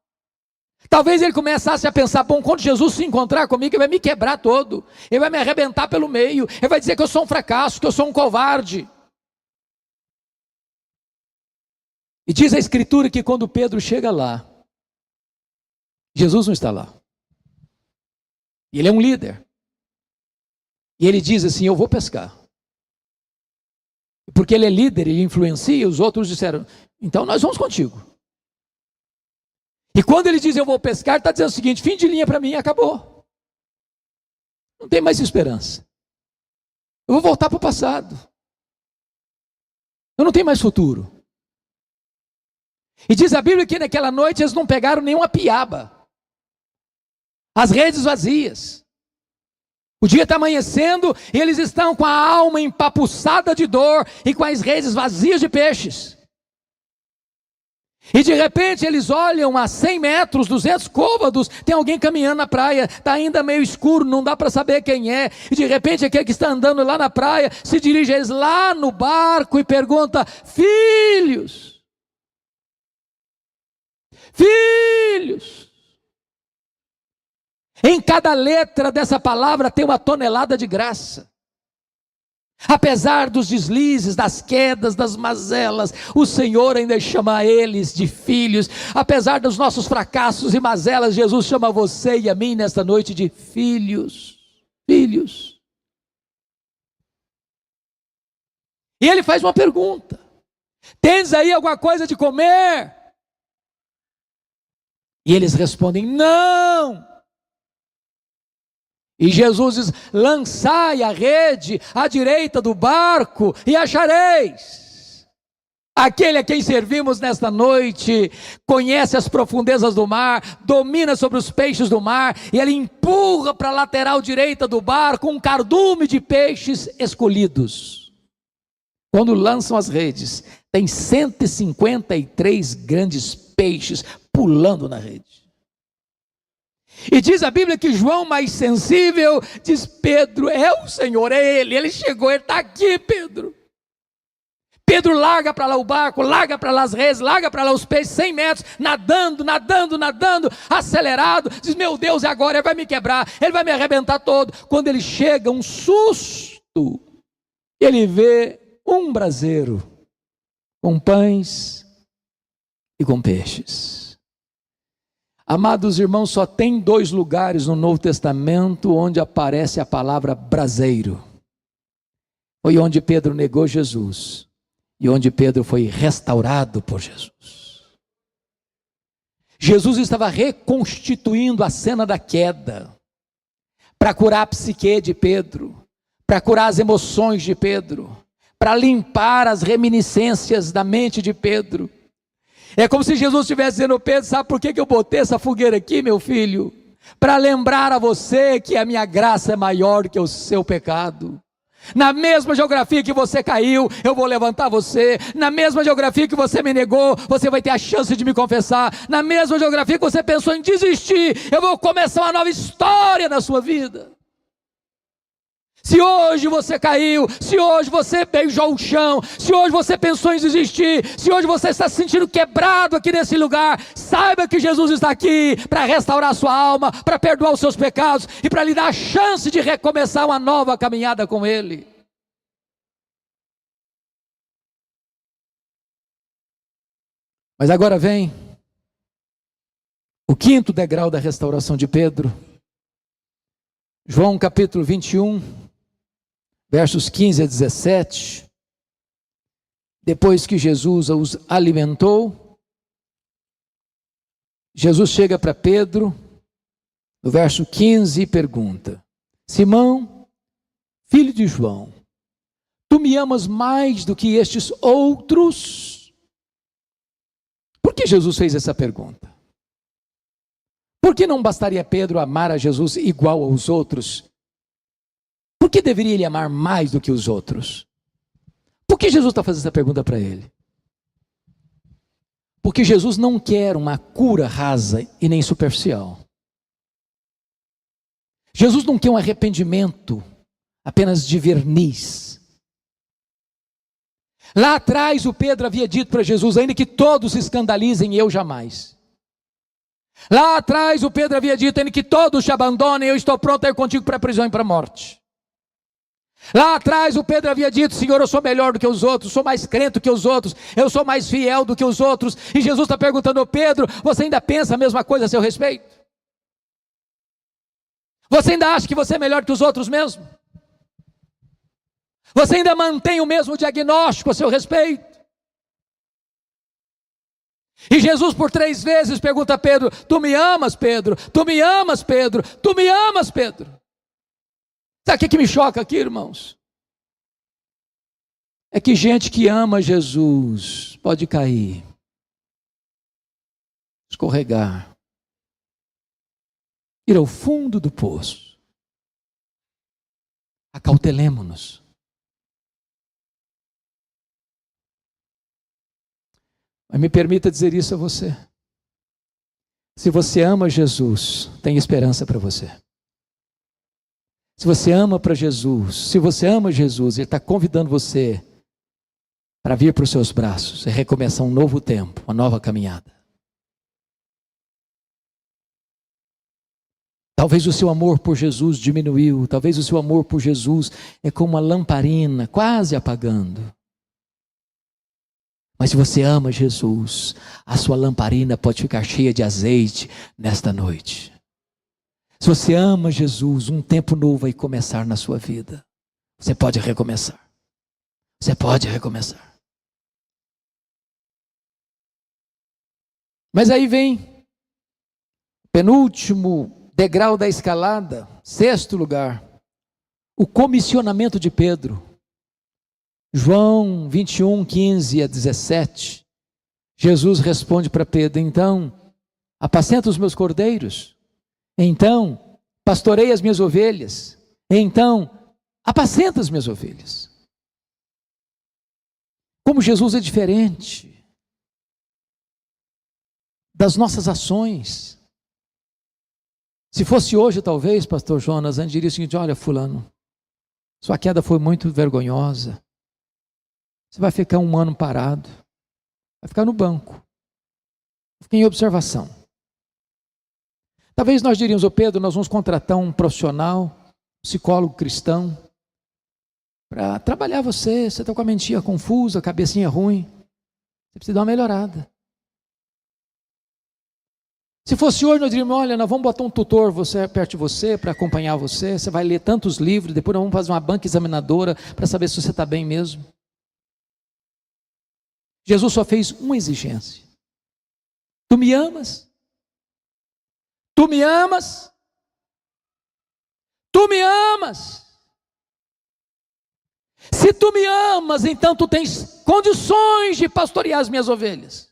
[SPEAKER 1] Talvez ele começasse a pensar: bom, quando Jesus se encontrar comigo, ele vai me quebrar todo, ele vai me arrebentar pelo meio, ele vai dizer que eu sou um fracasso, que eu sou um covarde. E diz a Escritura que quando Pedro chega lá, Jesus não está lá. E ele é um líder. E ele diz assim: eu vou pescar. Porque ele é líder, ele influencia, os outros disseram: então nós vamos contigo. E quando ele diz eu vou pescar, ele está dizendo o seguinte: fim de linha para mim, acabou. Não tem mais esperança. Eu vou voltar para o passado. Eu não tenho mais futuro. E diz a Bíblia que naquela noite eles não pegaram nenhuma piaba. As redes vazias. O dia está amanhecendo e eles estão com a alma empapuçada de dor e com as redes vazias de peixes. E de repente eles olham a 100 metros, 200 côvados, tem alguém caminhando na praia, está ainda meio escuro, não dá para saber quem é. E de repente aquele que está andando lá na praia se dirige a eles lá no barco e pergunta: filhos, filhos. Em cada letra dessa palavra tem uma tonelada de graça. Apesar dos deslizes, das quedas, das mazelas, o Senhor ainda chama eles de filhos. Apesar dos nossos fracassos e mazelas, Jesus chama você e a mim nesta noite de filhos. Filhos. E ele faz uma pergunta: tens aí alguma coisa de comer? E eles respondem: não. E Jesus diz: lançai a rede à direita do barco e achareis. Aquele a quem servimos nesta noite conhece as profundezas do mar, domina sobre os peixes do mar, e ele empurra para a lateral direita do barco um cardume de peixes escolhidos. Quando lançam as redes, tem 153 grandes peixes pulando na rede. E diz a Bíblia que João, mais sensível, diz: Pedro, é o Senhor, é ele chegou, ele está aqui, Pedro. Pedro larga para lá o barco, larga para lá as redes, larga para lá os peixes, 100 metros, nadando, acelerado, diz: meu Deus, é agora, ele vai me quebrar, ele vai me arrebentar todo. Quando ele chega, um susto, ele vê um braseiro com pães e com peixes. Amados irmãos, só tem 2 lugares no Novo Testamento onde aparece a palavra braseiro. Foi onde Pedro negou Jesus e onde Pedro foi restaurado por Jesus. Jesus estava reconstituindo a cena da queda para curar a psique de Pedro, para curar as emoções de Pedro, para limpar as reminiscências da mente de Pedro. É como se Jesus estivesse dizendo: Pedro, sabe por que eu botei essa fogueira aqui, meu filho? Para lembrar a você que a minha graça é maior que o seu pecado. Na mesma geografia que você caiu, eu vou levantar você. Na mesma geografia que você me negou, você vai ter a chance de me confessar. Na mesma geografia que você pensou em desistir, eu vou começar uma nova história na sua vida. Se hoje você caiu, se hoje você beijou o chão, se hoje você pensou em desistir, se hoje você está se sentindo quebrado aqui nesse lugar, saiba que Jesus está aqui para restaurar a sua alma, para perdoar os seus pecados e para lhe dar a chance de recomeçar uma nova caminhada com Ele. Mas agora vem o 5º degrau da restauração de Pedro. João capítulo 21. Versos 15 a 17, depois que Jesus os alimentou, Jesus chega para Pedro, no verso 15, e pergunta: Simão, filho de João, tu me amas mais do que estes outros? Por que Jesus fez essa pergunta? Por que não bastaria Pedro amar a Jesus igual aos outros? Por que deveria ele amar mais do que os outros? Por que Jesus está fazendo essa pergunta para ele? Porque Jesus não quer uma cura rasa e nem superficial. Jesus não quer um arrependimento apenas de verniz. Lá atrás o Pedro havia dito para Jesus: ainda que todos se escandalizem, eu jamais. Lá atrás o Pedro havia dito: ainda que todos te abandonem, eu estou pronto a ir contigo para a prisão e para a morte. Lá atrás o Pedro havia dito: Senhor, eu sou melhor do que os outros, sou mais crente do que os outros, eu sou mais fiel do que os outros. E Jesus está perguntando: Pedro, você ainda pensa a mesma coisa a seu respeito? Você ainda acha que você é melhor que os outros mesmo? Você ainda mantém o mesmo diagnóstico a seu respeito? E Jesus por 3 vezes pergunta a Pedro: tu me amas, Pedro? Tu me amas, Pedro? Tu me amas, Pedro? Sabe o que me choca aqui, irmãos? É que gente que ama Jesus pode cair, escorregar, ir ao fundo do poço. Acautelemo-nos. Mas me permita dizer isso a você. Se você ama Jesus, tem esperança para você. Se você ama para Jesus, se você ama Jesus, Ele está convidando você para vir para os seus braços e recomeçar um novo tempo, uma nova caminhada. Talvez o seu amor por Jesus diminuiu, talvez o seu amor por Jesus é como uma lamparina quase apagando. Mas se você ama Jesus, a sua lamparina pode ficar cheia de azeite nesta noite. Se você ama Jesus, um tempo novo vai começar na sua vida. Você pode recomeçar. Você pode recomeçar. Mas aí vem o penúltimo degrau da escalada, 6º lugar, o comissionamento de Pedro. João 21, 15 a 17, Jesus responde para Pedro: então, apacenta os meus cordeiros, então, pastorei as minhas ovelhas, então, apacenta as minhas ovelhas. Como Jesus é diferente das nossas ações. Se fosse hoje, talvez, pastor Jonas, a gente diria o seguinte: olha, fulano, sua queda foi muito vergonhosa. Você vai ficar 1 ano parado. Vai ficar no banco. Vai ficar em observação. Talvez nós diríamos: ô Pedro, nós vamos contratar um profissional, psicólogo cristão, para trabalhar você. Você está com a mentinha confusa, a cabecinha ruim. Você precisa dar uma melhorada. Se fosse hoje, nós diríamos: olha, nós vamos botar um tutor perto de você, para acompanhar você, você vai ler tantos livros, depois nós vamos fazer uma banca examinadora, para saber se você está bem mesmo. Jesus só fez uma exigência: tu me amas? Tu me amas? Tu me amas? Se tu me amas, então tu tens condições de pastorear as minhas ovelhas.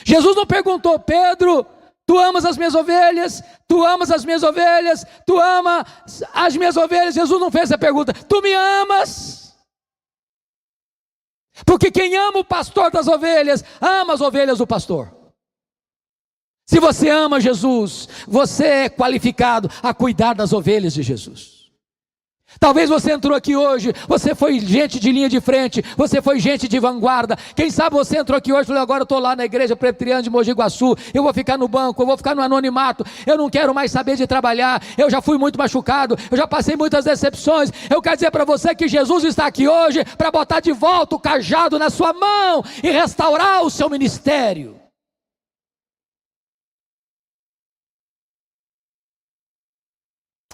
[SPEAKER 1] Jesus não perguntou: Pedro, tu amas as minhas ovelhas? Tu amas as minhas ovelhas? Tu amas as minhas ovelhas? Jesus não fez essa pergunta: tu me amas? Porque quem ama o pastor das ovelhas, ama as ovelhas do pastor. Se você ama Jesus, você é qualificado a cuidar das ovelhas de Jesus. Talvez você entrou aqui hoje, você foi gente de linha de frente, você foi gente de vanguarda. Quem sabe você entrou aqui hoje e falou: agora eu estou lá na igreja presbiteriana de Mogi Guaçu, eu vou ficar no banco, eu vou ficar no anonimato, eu não quero mais saber de trabalhar, eu já fui muito machucado, eu já passei muitas decepções. Eu quero dizer para você que Jesus está aqui hoje para botar de volta o cajado na sua mão e restaurar o seu ministério.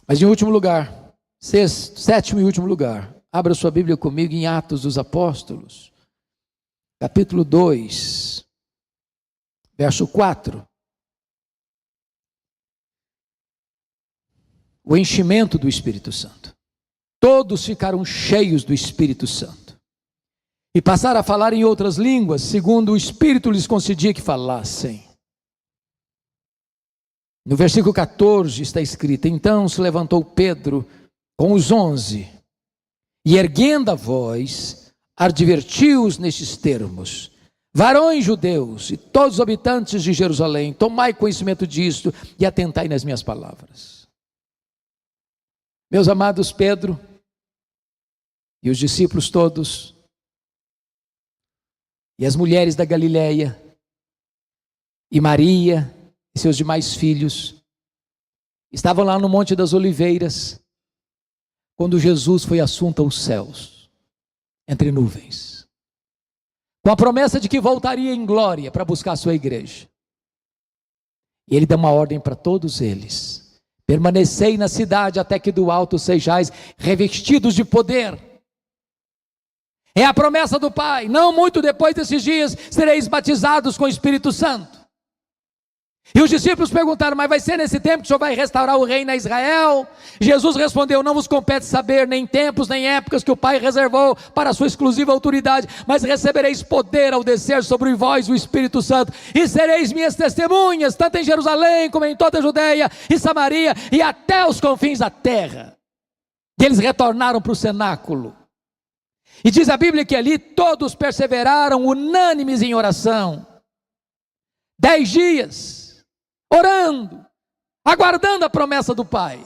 [SPEAKER 1] Mas em último lugar, sétimo e último lugar, abra sua Bíblia comigo em Atos dos Apóstolos, capítulo 2, verso 4. O enchimento do Espírito Santo. Todos ficaram cheios do Espírito Santo e passaram a falar em outras línguas, segundo o Espírito lhes concedia que falassem. No versículo 14 está escrito: então se levantou Pedro com os 11, e erguendo a voz, advertiu-os nestes termos: varões judeus e todos os habitantes de Jerusalém, tomai conhecimento disto e atentai nas minhas palavras. Meus amados, Pedro e os discípulos todos, e as mulheres da Galileia, e Maria e seus demais filhos, estavam lá no Monte das Oliveiras, quando Jesus foi assunto aos céus, entre nuvens, com a promessa de que voltaria em glória para buscar a sua igreja. E ele dá uma ordem para todos eles: permanecei na cidade até que do alto sejais revestidos de poder. É a promessa do Pai: não muito depois desses dias sereis batizados com o Espírito Santo. E os discípulos perguntaram: mas vai ser nesse tempo que o Senhor vai restaurar o reino a Israel? Jesus respondeu: não vos compete saber nem tempos nem épocas que o Pai reservou para a sua exclusiva autoridade, mas recebereis poder ao descer sobre vós o Espírito Santo, e sereis minhas testemunhas, tanto em Jerusalém como em toda a Judeia e Samaria e até os confins da terra. E eles retornaram para o cenáculo, e diz a Bíblia que ali todos perseveraram unânimes em oração, 10 dias, orando, aguardando a promessa do Pai.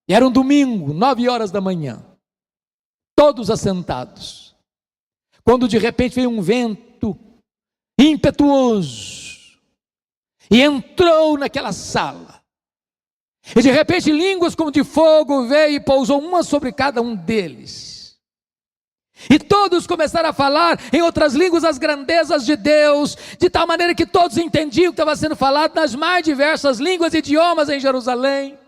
[SPEAKER 1] E era um domingo, 9 horas da manhã, todos assentados, quando de repente veio um vento impetuoso e entrou naquela sala, e de repente línguas como de fogo veio e pousou uma sobre cada um deles. E todos começaram a falar em outras línguas as grandezas de Deus, de tal maneira que todos entendiam o que estava sendo falado nas mais diversas línguas e idiomas em Jerusalém.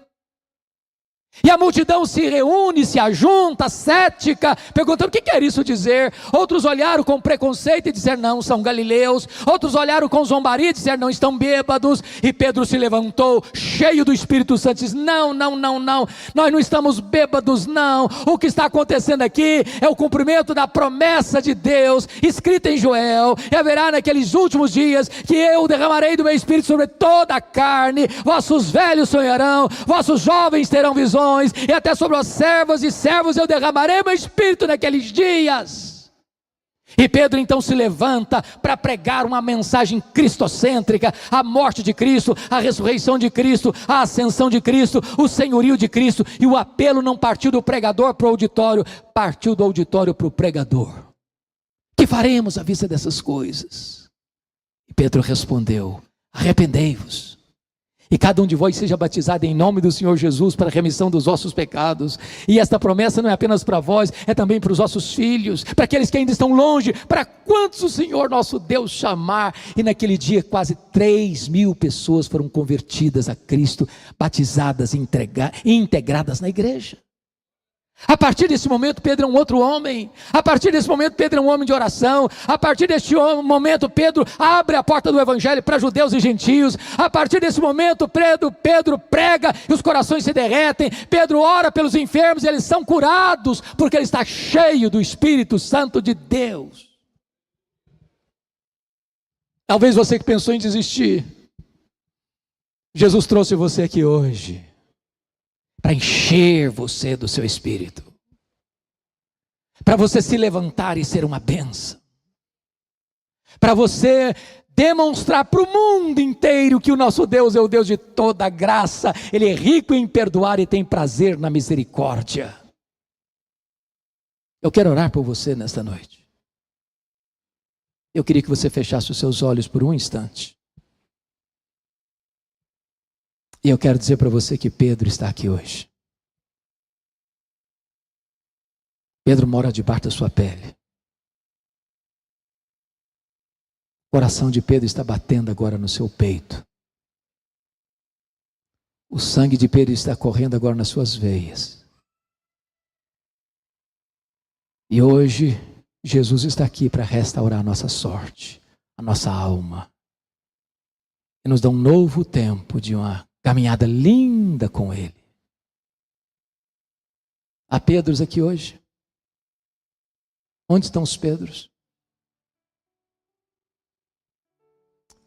[SPEAKER 1] E a multidão se reúne, se ajunta, cética, perguntando: o que quer isso dizer? Outros olharam com preconceito e disseram: não, são galileus. Outros olharam com zombaria e disseram: não, estão bêbados. E Pedro se levantou, cheio do Espírito Santo, e disse: não, nós não estamos bêbados, não. O que está acontecendo aqui é o cumprimento da promessa de Deus, escrita em Joel: e haverá naqueles últimos dias que eu derramarei do meu Espírito sobre toda a carne, vossos velhos sonharão, vossos jovens terão visões, e até sobre os servos e servos eu derramarei meu Espírito naqueles dias. E Pedro então se levanta para pregar uma mensagem cristocêntrica: a morte de Cristo, a ressurreição de Cristo, a ascensão de Cristo, o senhorio de Cristo. E o apelo não partiu do pregador para o auditório, partiu do auditório para o pregador: que faremos à vista dessas coisas? E Pedro respondeu: arrependei-vos E cada um de vós seja batizado em nome do Senhor Jesus para a remissão dos vossos pecados. E esta promessa não é apenas para vós, é também para os vossos filhos, para aqueles que ainda estão longe, para quantos o Senhor nosso Deus chamar. E naquele dia quase 3.000 pessoas foram convertidas a Cristo, batizadas e integradas na igreja. A partir desse momento Pedro é um outro homem. A partir desse momento Pedro é um homem de oração. A partir deste momento Pedro abre a porta do evangelho para judeus e gentios. A partir desse momento Pedro prega e os corações se derretem. Pedro ora pelos enfermos e eles são curados, porque ele está cheio do Espírito Santo de Deus. Talvez você que pensou em desistir, Jesus trouxe você aqui hoje para encher você do seu espírito, para você se levantar e ser uma bênção, para você demonstrar para o mundo inteiro que o nosso Deus é o Deus de toda graça, Ele é rico em perdoar e tem prazer na misericórdia. Eu quero orar por você nesta noite. Eu queria que você fechasse os seus olhos por um instante. E eu quero dizer para você que Pedro está aqui hoje. Pedro mora debaixo da sua pele. O coração de Pedro está batendo agora no seu peito. O sangue de Pedro está correndo agora nas suas veias. E hoje, Jesus está aqui para restaurar a nossa sorte, a nossa alma. E nos dá um novo tempo de uma caminhada linda com Ele. Há Pedros aqui hoje? Onde estão os Pedros?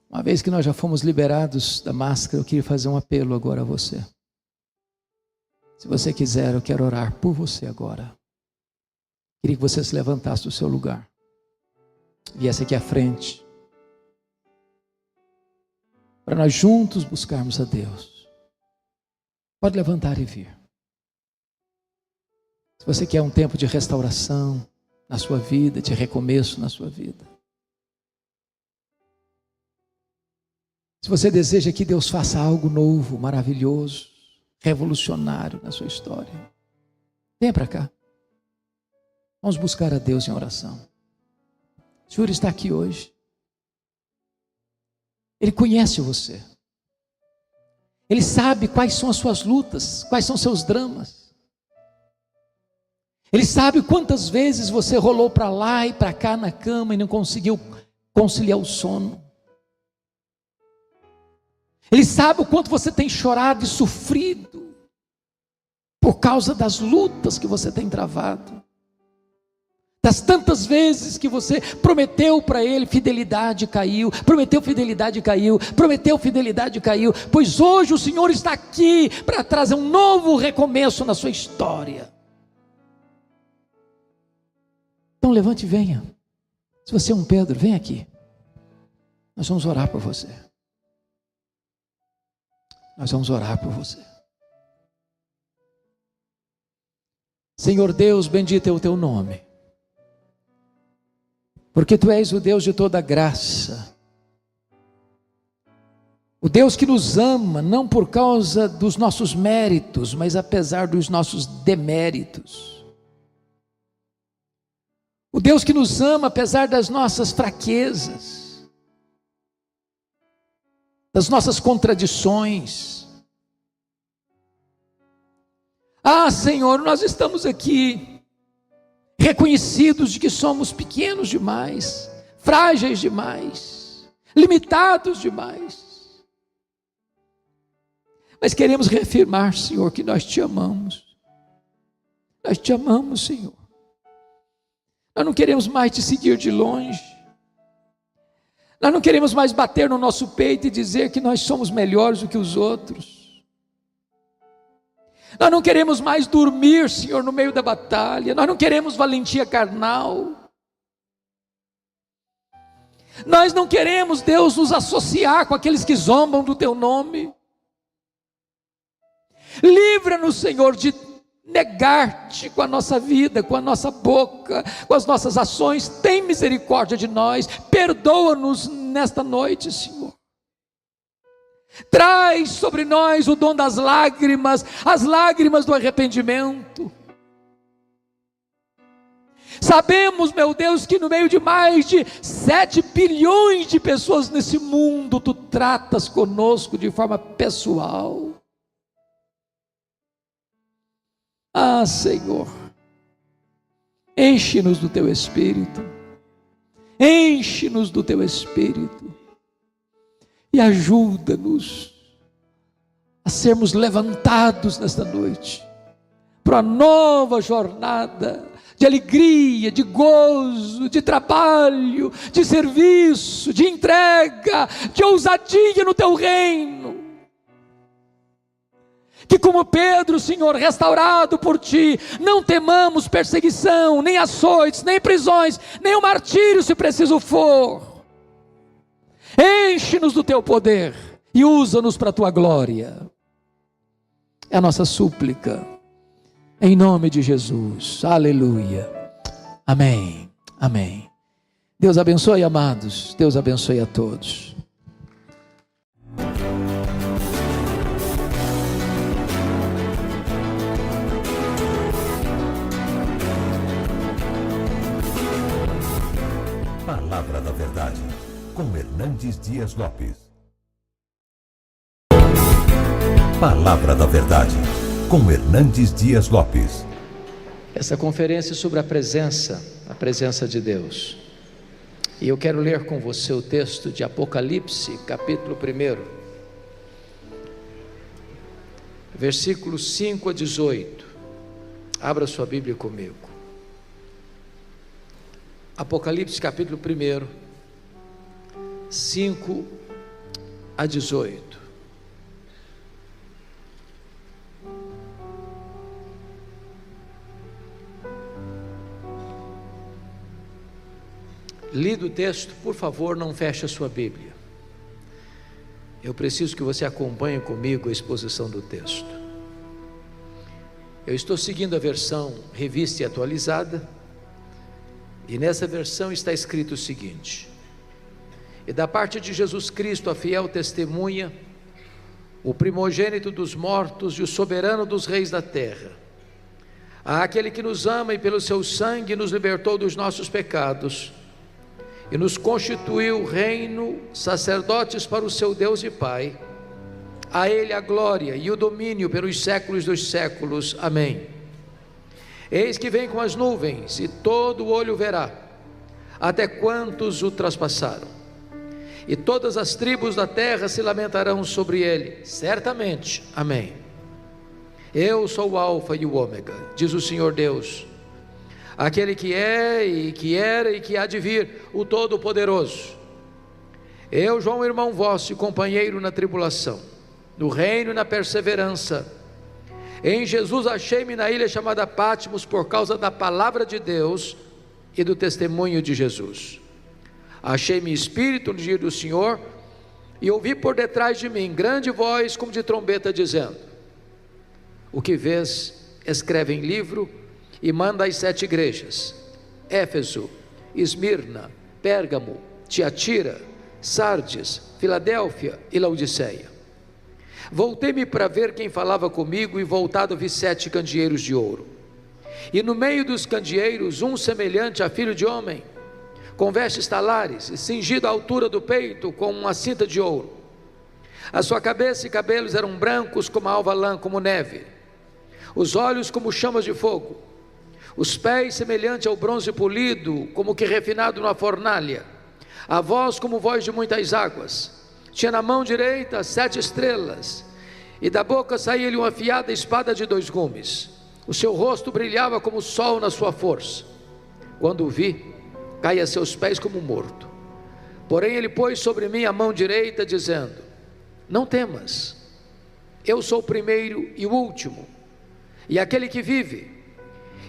[SPEAKER 1] Uma vez que nós já fomos liberados da máscara, eu queria fazer um apelo agora a você. Se você quiser, eu quero orar por você agora. Queria que você se levantasse do seu lugar, viesse aqui à frente, para nós juntos buscarmos a Deus. Pode levantar e vir. Se você quer um tempo de restauração na sua vida, de recomeço na sua vida. Se você deseja que Deus faça algo novo, maravilhoso, revolucionário na sua história, venha para cá. Vamos buscar a Deus em oração. O Senhor está aqui hoje. Ele conhece você. Ele sabe quais são as suas lutas, quais são seus dramas. Ele sabe quantas vezes você rolou para lá e para cá na cama e não conseguiu conciliar o sono. Ele sabe o quanto você tem chorado e sofrido por causa das lutas que você tem travado. Das tantas vezes que você prometeu para Ele fidelidade, caiu, prometeu fidelidade, caiu, prometeu fidelidade, caiu, pois hoje o Senhor está aqui para trazer um novo recomeço na sua história. Então levante e venha. Se você é um Pedro, vem aqui. Nós vamos orar por você. Nós vamos orar por você. Senhor Deus, bendito é o teu nome. Porque tu és o Deus de toda graça. O Deus que nos ama, não por causa dos nossos méritos, mas apesar dos nossos deméritos. O Deus que nos ama apesar das nossas fraquezas, das nossas contradições. Ah, Senhor, nós estamos aqui reconhecidos de que somos pequenos demais, frágeis demais, limitados demais. Mas queremos reafirmar, Senhor, que nós te amamos. Nós te amamos, Senhor. Nós não queremos mais te seguir de longe. Nós não queremos mais bater no nosso peito e dizer que nós somos melhores do que os outros. Nós não queremos mais dormir, Senhor, no meio da batalha. Nós não queremos valentia carnal. Nós não queremos, Deus, nos associar com aqueles que zombam do teu nome. Livra-nos, Senhor, de negar-te com a nossa vida, com a nossa boca, com as nossas ações. Tem misericórdia de nós. Perdoa-nos nesta noite, Senhor. Traz sobre nós o dom das lágrimas, as lágrimas do arrependimento. Sabemos, meu Deus, que no meio de mais de 7 bilhões de pessoas nesse mundo, Tu tratas conosco de forma pessoal. Ah, Senhor, enche-nos do Teu Espírito, enche-nos do Teu Espírito, e ajuda-nos a sermos levantados nesta noite, para uma nova jornada, de alegria, de gozo, de trabalho, de serviço, de entrega, de ousadia no Teu reino. Que como Pedro, Senhor, restaurado por Ti, não temamos perseguição, nem açoites, nem prisões, nem o martírio se preciso for. Enche-nos do Teu poder e usa-nos para a Tua glória. É a nossa súplica, em nome de Jesus, aleluia, amém, amém. Deus abençoe, amados, Deus abençoe a todos.
[SPEAKER 2] Palavra da Verdade, com Hernandes Dias Lopes. Palavra da Verdade, com Hernandes Dias Lopes.
[SPEAKER 1] Essa conferência é sobre a presença de Deus. E eu quero ler com você o texto de Apocalipse, capítulo 1, versículos 5 a 18. Abra sua Bíblia comigo. Apocalipse, capítulo 1, 5 a 18. Lido o texto, por favor, não feche a sua Bíblia. Eu preciso que você acompanhe comigo a exposição do texto. Eu estou seguindo a versão revista e atualizada, e nessa versão está escrito o seguinte: e da parte de Jesus Cristo, a fiel testemunha, o primogênito dos mortos e o soberano dos reis da terra, àquele que nos ama e pelo seu sangue nos libertou dos nossos pecados, e nos constituiu reino, sacerdotes para o seu Deus e Pai, a Ele a glória e o domínio pelos séculos dos séculos, amém. Eis que vem com as nuvens, e todo olho verá, até quantos o traspassaram, e todas as tribos da terra se lamentarão sobre ele, certamente, amém. Eu sou o Alfa e o Ômega, diz o Senhor Deus, aquele que é e que era e que há de vir, o Todo-Poderoso. Eu, João, irmão vosso e companheiro na tribulação, no reino e na perseverança, em Jesus achei-me na ilha chamada Patmos, por causa da palavra de Deus e do testemunho de Jesus. Achei-me espírito no dia do Senhor, e ouvi por detrás de mim grande voz como de trombeta, dizendo: o que vês, escreve em livro e manda às 7 igrejas: Éfeso, Esmirna, Pérgamo, Tiatira, Sardes, Filadélfia e Laodiceia. Voltei-me para ver quem falava comigo, e voltado vi 7 candeeiros de ouro, e no meio dos candeeiros um semelhante a filho de homem, com vestes talares, e cingido à altura do peito com uma cinta de ouro. A sua cabeça e cabelos eram brancos como a alva lã, como neve, os olhos como chamas de fogo, os pés semelhante ao bronze polido, como que refinado numa fornalha, a voz como voz de muitas águas. Tinha na mão direita 7 estrelas, e da boca saía-lhe uma afiada espada de 2 gumes. O seu rosto brilhava como o sol na sua força. Quando o vi, caí a seus pés como morto. Porém ele pôs sobre mim a mão direita, dizendo: não temas, eu sou o primeiro e o último, e aquele que vive.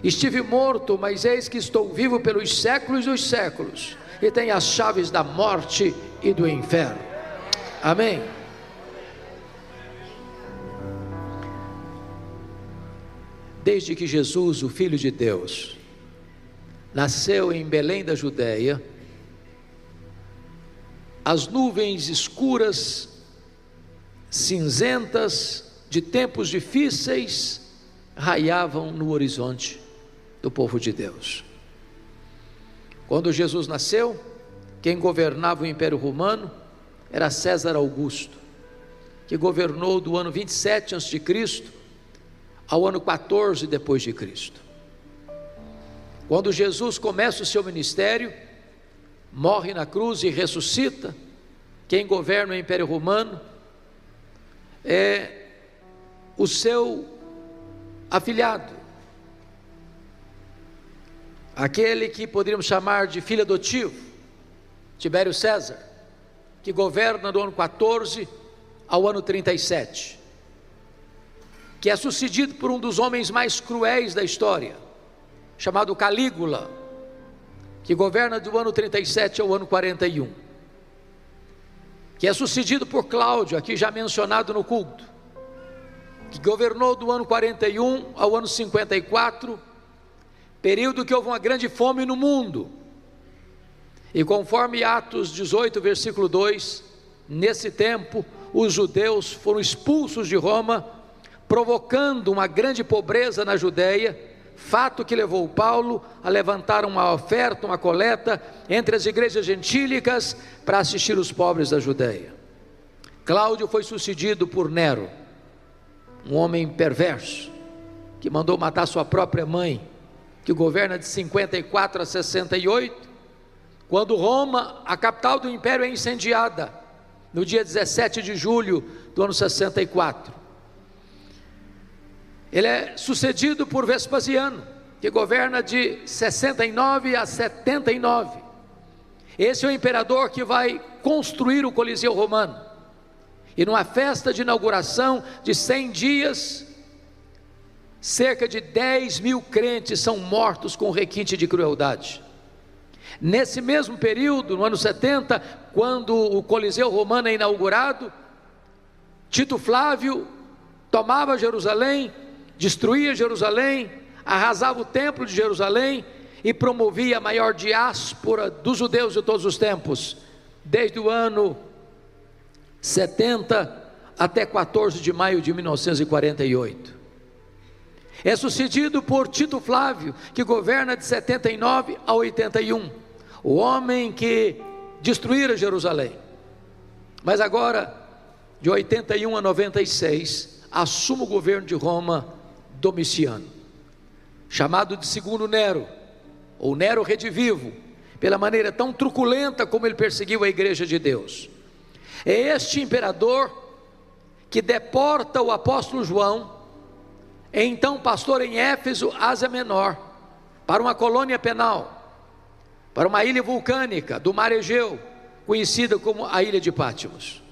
[SPEAKER 1] Estive morto, mas eis que estou vivo pelos séculos dos séculos, e tenho as chaves da morte e do inferno. Amém. Desde que Jesus, o Filho de Deus, nasceu em Belém da Judéia, as nuvens escuras cinzentas de tempos difíceis raiavam no horizonte do povo de Deus. Quando Jesus nasceu, quem governava o Império Romano era César Augusto, que governou do ano 27 a.C. ao ano 14 depois de Cristo. Quando Jesus começa o seu ministério, morre na cruz e ressuscita, quem governa o Império Romano é o seu afilhado, aquele que poderíamos chamar de filho adotivo, Tibério César, que governa do ano 14 ao ano 37, que é sucedido por um dos homens mais cruéis da história, chamado Calígula, que governa do ano 37 ao ano 41, que é sucedido por Cláudio, aqui já mencionado no culto, que governou do ano 41 ao ano 54, período que houve uma grande fome no mundo, e conforme Atos 18, versículo 2, nesse tempo, os judeus foram expulsos de Roma, provocando uma grande pobreza na Judéia, fato que levou Paulo a levantar uma oferta, uma coleta, entre as igrejas gentílicas, para assistir os pobres da Judéia. Cláudio foi sucedido por Nero, um homem perverso, que mandou matar sua própria mãe, que governa de 54 a 68, quando Roma, a capital do império, é incendiada, no dia 17 de julho do ano 64. Ele é sucedido por Vespasiano, que governa de 69 a 79, esse é o imperador que vai construir o Coliseu Romano, e numa festa de inauguração de 100 dias, cerca de 10.000 crentes são mortos com requinte de crueldade. Nesse mesmo período, no ano 70, quando o Coliseu Romano é inaugurado, Tito Flávio tomava Jerusalém, destruía Jerusalém, arrasava o templo de Jerusalém e promovia a maior diáspora dos judeus de todos os tempos, desde o ano 70 até 14 de maio de 1948. É sucedido por Tito Flávio, que governa de 79 a 81, o homem que destruíra Jerusalém. Mas agora, de 81 a 96, assume o governo de Roma Domiciano, chamado de segundo Nero, ou Nero redivivo, pela maneira tão truculenta como ele perseguiu a igreja de Deus. É este imperador que deporta o apóstolo João, então pastor em Éfeso, Ásia Menor, para uma colônia penal, para uma ilha vulcânica do mar Egeu, conhecida como a ilha de Patmos.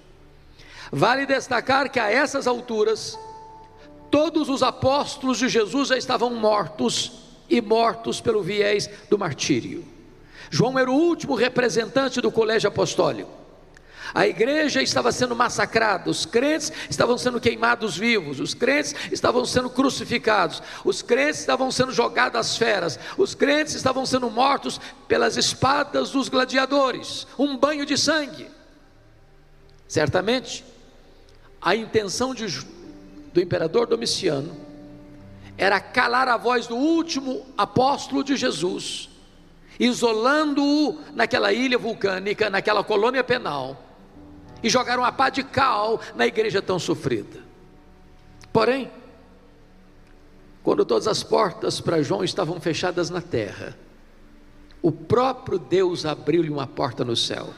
[SPEAKER 1] Vale destacar que a essas alturas, todos os apóstolos de Jesus já estavam mortos, e mortos pelo viés do martírio. João era o último representante do colégio apostólico. A igreja estava sendo massacrada, os crentes estavam sendo queimados vivos, os crentes estavam sendo crucificados, os crentes estavam sendo jogados às feras, os crentes estavam sendo mortos pelas espadas dos gladiadores, um banho de sangue. Certamente, a intenção do imperador Domiciano era calar a voz do último apóstolo de Jesus, isolando-o naquela ilha vulcânica, naquela colônia penal, e jogaram uma pá de cal na igreja tão sofrida. Porém, quando todas as portas para João estavam fechadas na terra, o próprio Deus abriu-lhe uma porta no céu,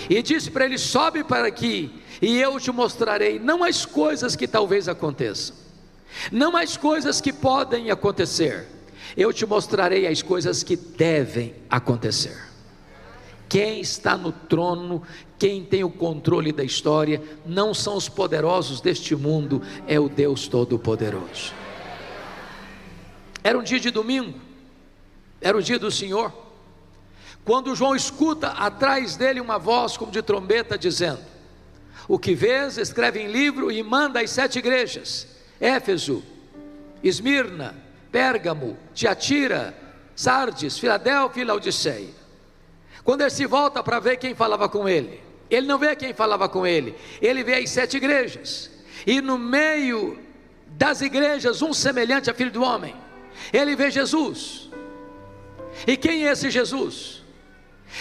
[SPEAKER 1] e disse para ele: sobe para aqui, e eu te mostrarei, não as coisas que talvez aconteçam, não as coisas que podem acontecer, eu te mostrarei as coisas que devem acontecer. Quem está no trono, quem tem o controle da história, não são os poderosos deste mundo, é o Deus Todo-Poderoso. Era um dia de domingo, era o dia do Senhor, quando João escuta atrás dele uma voz como de trombeta dizendo: o que vês, escreve em livro e manda às 7 igrejas: Éfeso, Esmirna, Pérgamo, Tiatira, Sardes, Filadélfia e Laodiceia. Quando ele se volta para ver quem falava com ele, Ele não vê quem falava com ele, ele vê as 7 igrejas, e no meio das igrejas, um semelhante a Filho do Homem. Ele vê Jesus. E quem é esse Jesus?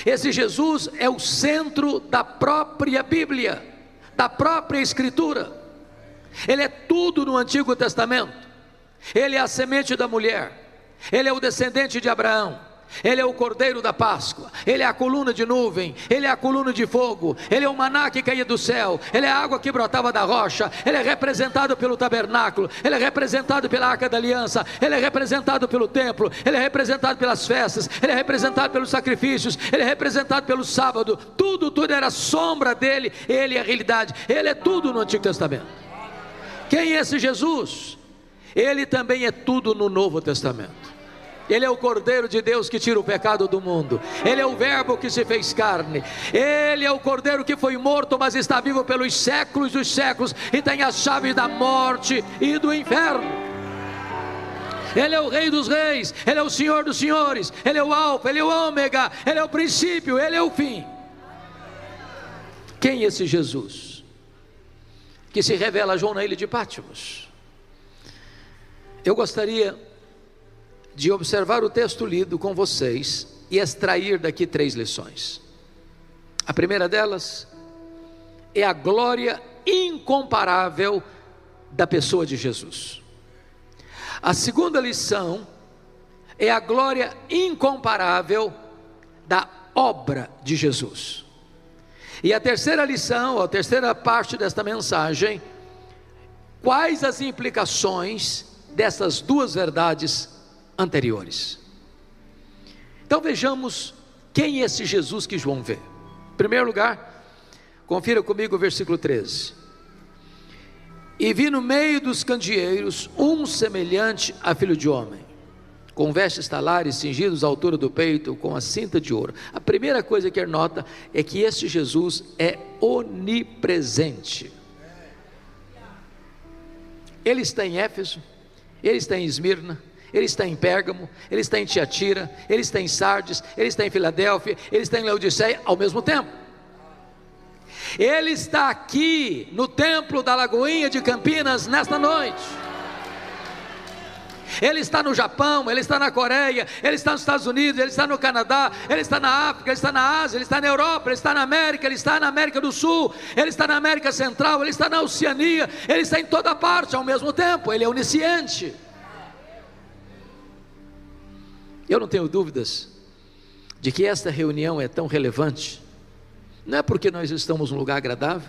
[SPEAKER 1] Esse Jesus é o centro da própria Bíblia, da própria Escritura. Ele é tudo no Antigo Testamento. Ele é a semente da mulher, ele é o descendente de Abraão, ele é o cordeiro da Páscoa, ele é a coluna de nuvem, ele é a coluna de fogo, ele é o maná que caía do céu, ele é a água que brotava da rocha, ele é representado pelo tabernáculo, ele é representado pela arca da aliança, ele é representado pelo templo, ele é representado pelas festas, ele é representado pelos sacrifícios, ele é representado pelo sábado. Tudo era sombra dele. Ele é a realidade, ele é tudo no Antigo Testamento. Quem é esse Jesus? Ele também é tudo no Novo Testamento. Ele é o Cordeiro de Deus que tira o pecado do mundo. Ele é o Verbo que se fez carne. Ele é o Cordeiro que foi morto, mas está vivo pelos séculos dos séculos, e tem a chave da morte e do inferno. Ele é o Rei dos Reis, ele é o Senhor dos Senhores, ele é o Alfa, ele é o Ômega, ele é o princípio, ele é o fim. Quem é esse Jesus que se revela a João na ilha de Pátimos? Eu gostaria de observar o texto lido com vocês e extrair daqui 3 lições. A primeira delas é a glória incomparável da pessoa de Jesus. A segunda lição é a glória incomparável da obra de Jesus. E a terceira lição, a terceira parte desta mensagem, quais as implicações dessas 2 verdades anteriores. Então vejamos quem é esse Jesus que João vê. Em primeiro lugar, confira comigo o versículo 13. E vi no meio dos candeeiros um semelhante a Filho de Homem, com vestes talares cingidos à altura do peito, com a cinta de ouro. A primeira coisa que ele nota é que este Jesus é onipresente. Ele está em Éfeso, ele está em Esmirna, ele está em Pérgamo, ele está em Tiatira, ele está em Sardes, ele está em Filadélfia, ele está em Laodiceia ao mesmo tempo. Ele está aqui no templo da Lagoinha de Campinas nesta noite. Ele está no Japão, ele está na Coreia, ele está nos Estados Unidos, ele está no Canadá, ele está na África, ele está na Ásia, ele está na Europa, ele está na América, ele está na América do Sul, ele está na América Central, ele está na Oceania, ele está em toda parte ao mesmo tempo. Ele é onisciente. Eu não tenho dúvidas de que esta reunião é tão relevante, não é porque nós estamos num lugar agradável.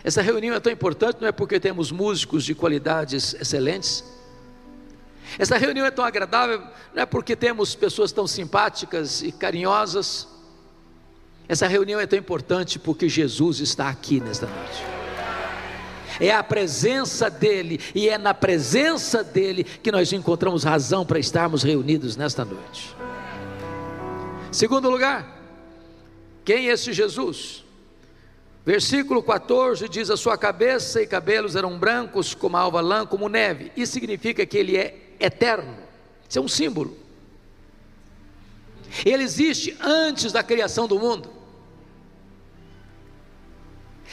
[SPEAKER 1] Essa reunião é tão importante, não é porque temos músicos de qualidades excelentes. Essa reunião é tão agradável, não é porque temos pessoas tão simpáticas e carinhosas. Essa reunião é tão importante porque Jesus está aqui nesta noite. É a presença dEle, e é na presença dEle que nós encontramos razão para estarmos reunidos nesta noite. Segundo lugar, quem é esse Jesus? Versículo 14 diz: a sua cabeça e cabelos eram brancos como a alva lã, como neve. Isso significa que ele é eterno. Isso é um símbolo. Ele existe antes da criação do mundo.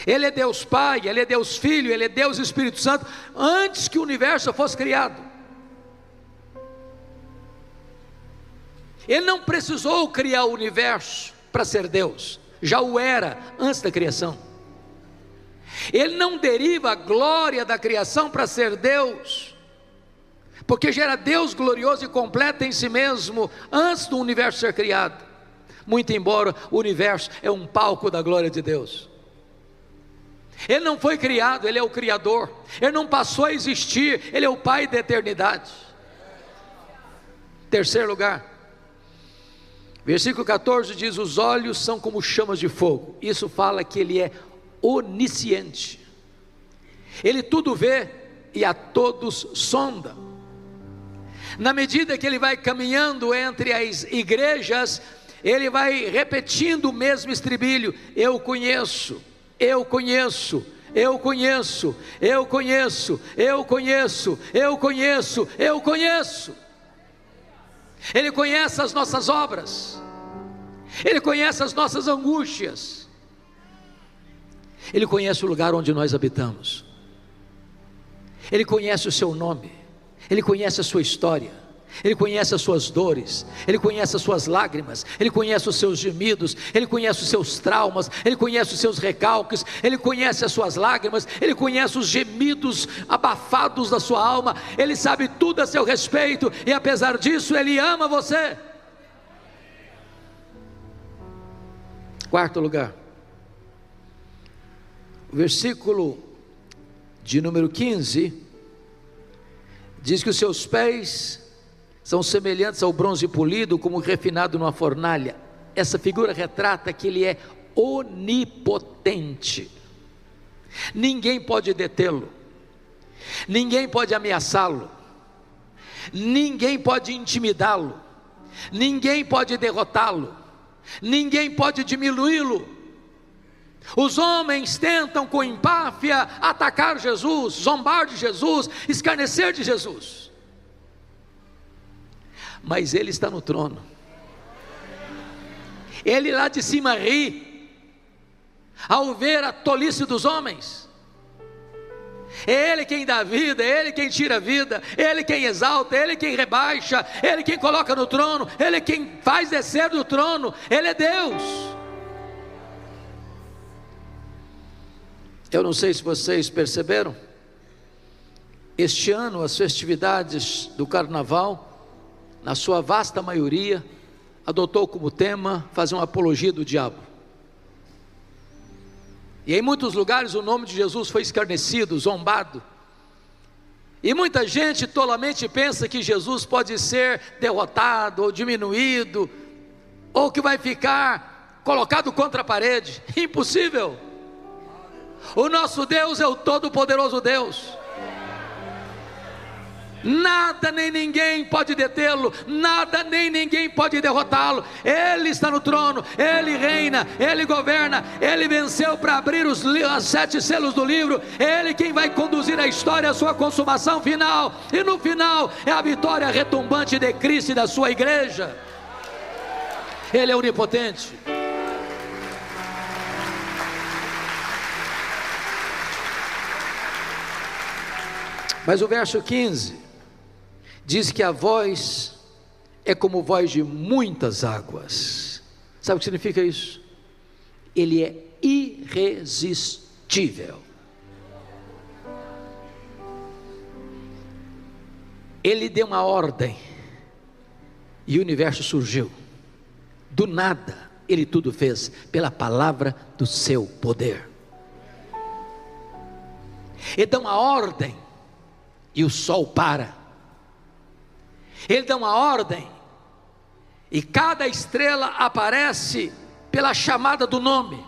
[SPEAKER 1] Ele é Deus Pai, Ele é Deus Filho, Ele é Deus Espírito Santo, antes que o universo fosse criado. Ele não precisou criar o universo para ser Deus, já o era antes da criação. Ele não deriva a glória da criação para ser Deus, porque já era Deus glorioso e completo em si mesmo antes do universo ser criado. Muito embora o universo é um palco da glória de Deus. Ele não foi criado, Ele é o Criador. Ele não passou a existir, Ele é o Pai da eternidade. Terceiro lugar, versículo 14 diz: os olhos são como chamas de fogo. Isso fala que Ele é onisciente. Ele tudo vê e a todos sonda. Na medida que Ele vai caminhando entre as igrejas, Ele vai repetindo o mesmo estribilho: eu conheço, eu conheço, eu conheço, eu conheço, eu conheço, eu conheço, eu conheço. Ele conhece as nossas obras, Ele conhece as nossas angústias, Ele conhece o lugar onde nós habitamos, Ele conhece o seu nome, Ele conhece a sua história, Ele conhece as suas dores, Ele conhece as suas lágrimas, Ele conhece os seus gemidos, Ele conhece os seus traumas, Ele conhece os seus recalques, Ele conhece as suas lágrimas, Ele conhece os gemidos abafados da sua alma, Ele sabe tudo a seu respeito, e apesar disso Ele ama você. Quarto lugar, o versículo de número 15 diz que os seus pés são semelhantes ao bronze polido, como refinado numa fornalha. Essa figura retrata que Ele é onipotente, ninguém pode detê-lo, ninguém pode ameaçá-lo, ninguém pode intimidá-lo, ninguém pode derrotá-lo, ninguém pode diminuí-lo. Os homens tentam com empáfia atacar Jesus, zombar de Jesus, escarnecer de Jesus, mas Ele está no trono. Ele lá de cima ri ao ver a tolice dos homens. É Ele quem dá vida, é Ele quem tira a vida, é Ele quem exalta, é Ele quem rebaixa, é Ele quem coloca no trono, Ele quem faz descer do trono, Ele é Deus. Eu não sei se vocês perceberam, este ano as festividades do carnaval, na sua vasta maioria, adotou como tema fazer uma apologia do diabo. E em muitos lugares o nome de Jesus foi escarnecido, zombado. E muita gente tolamente pensa que Jesus pode ser derrotado ou diminuído, ou que vai ficar colocado contra a parede. Impossível. O nosso Deus é o Todo-Poderoso Deus. Nada nem ninguém pode detê-lo, nada nem ninguém pode derrotá-lo. Ele está no trono, Ele reina, Ele governa, Ele venceu para abrir os 7 selos do livro. Ele quem vai conduzir a história à sua consumação final, e no final é a vitória retumbante de Cristo e da sua igreja. Ele é onipotente. Mas o verso 15 diz que a voz é como voz de muitas águas. Sabe o que significa isso? Ele é irresistível. Ele deu uma ordem e o universo surgiu. Do nada, Ele tudo fez pela palavra do seu poder. Ele dá uma ordem e o sol para. Ele dá uma ordem e cada estrela aparece pela chamada do nome.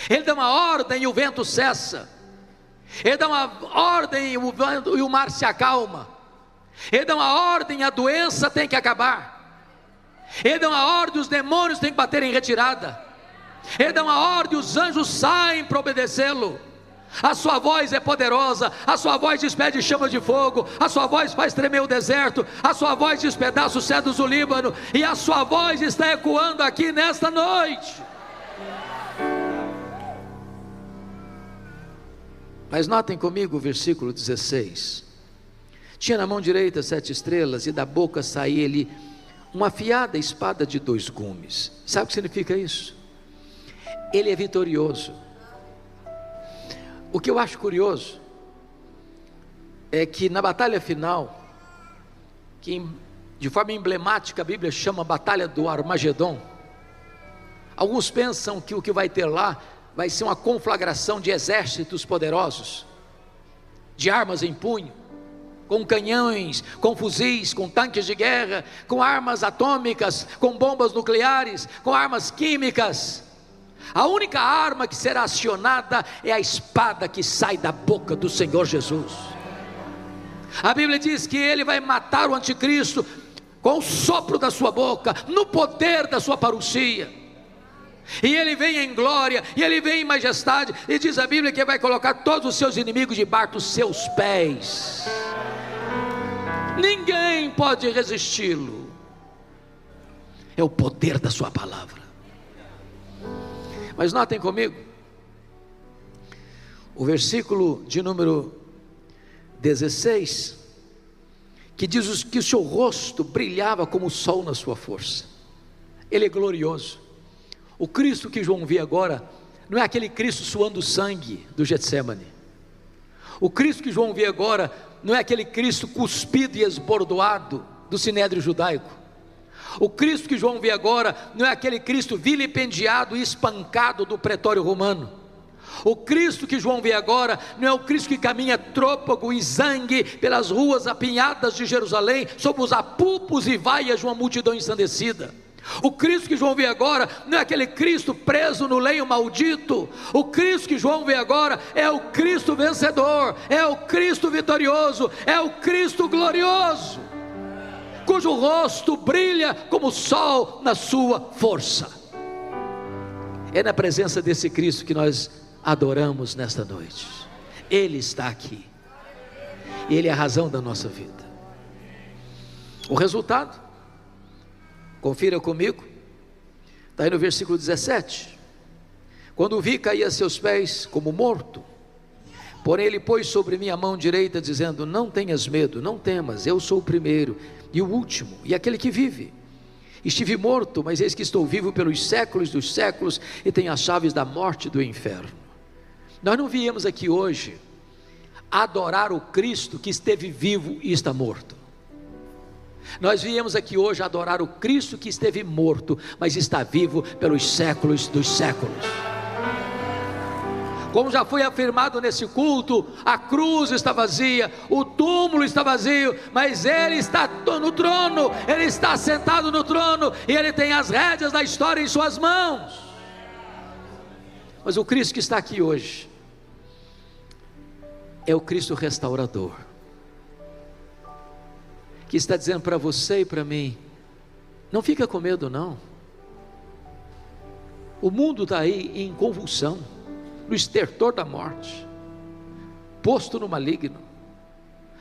[SPEAKER 1] Ele dá uma ordem e o vento cessa. Ele dá uma ordem e o mar se acalma. Ele dá uma ordem e a doença tem que acabar. Ele dá uma ordem e os demônios têm que bater em retirada. Ele dá uma ordem e os anjos saem para obedecê-lo. A sua voz é poderosa, a sua voz despede chamas de fogo, a sua voz faz tremer o deserto, a sua voz despedaça os cedros do Líbano, e a sua voz está ecoando aqui nesta noite. Mas notem comigo o versículo 16. Tinha na mão direita 7 estrelas, e da boca saía-lhe uma afiada espada de 2 gumes. Sabe o que significa isso? Ele é vitorioso. O que eu acho curioso é que na batalha final, que de forma emblemática a Bíblia chama Batalha do Armagedon, alguns pensam que o que vai ter lá vai ser uma conflagração de exércitos poderosos, de armas em punho, com canhões, com fuzis, com tanques de guerra, com armas atômicas, com bombas nucleares, com armas químicas. A única arma que será acionada é a espada que sai da boca do Senhor Jesus. A Bíblia diz que Ele vai matar o anticristo com o sopro da sua boca, no poder da sua parousia. E Ele vem em glória, e Ele vem em majestade, e diz a Bíblia que Ele vai colocar todos os seus inimigos debaixo dos seus pés. Ninguém pode resisti-lo. É o poder da sua palavra. Mas notem comigo, o versículo de número 16, que diz que o seu rosto brilhava como o sol na sua força. Ele é glorioso. O Cristo que João vê agora, não é aquele Cristo suando sangue do Getsêmani. O Cristo que João vê agora, não é aquele Cristo cuspido e esbordoado do sinédrio judaico. O Cristo que João vê agora, não é aquele Cristo vilipendiado e espancado do pretório romano. O Cristo que João vê agora, não é o Cristo que caminha trôpego e zangue pelas ruas apinhadas de Jerusalém, sob os apupos e vaias de uma multidão ensandecida. O Cristo que João vê agora, não é aquele Cristo preso no leio maldito. O Cristo que João vê agora, é o Cristo vencedor, é o Cristo vitorioso, é o Cristo glorioso, cujo rosto brilha como o sol na sua força. É na presença desse Cristo que nós adoramos nesta noite. Ele está aqui, Ele é a razão da nossa vida. O resultado, confira comigo, está aí no versículo 17: quando o vi, caí a seus pés como morto, porém ele pôs sobre mim a mão direita, dizendo: não tenhas medo, não temas, eu sou o primeiro e o último, e aquele que vive. Estive morto, mas eis que estou vivo pelos séculos dos séculos, e tenho as chaves da morte e do inferno. Nós não viemos aqui hoje adorar o Cristo que esteve vivo e está morto. Nós viemos aqui hoje adorar o Cristo que esteve morto, mas está vivo pelos séculos dos séculos. Como já foi afirmado nesse culto, a cruz está vazia, o túmulo está vazio, mas Ele está no trono, Ele está sentado no trono, e Ele tem as rédeas da história em suas mãos. Mas o Cristo que está aqui hoje é o Cristo restaurador, que está dizendo para você e para mim: não fica com medo não. O mundo está aí em convulsão, no estertor da morte, posto no maligno,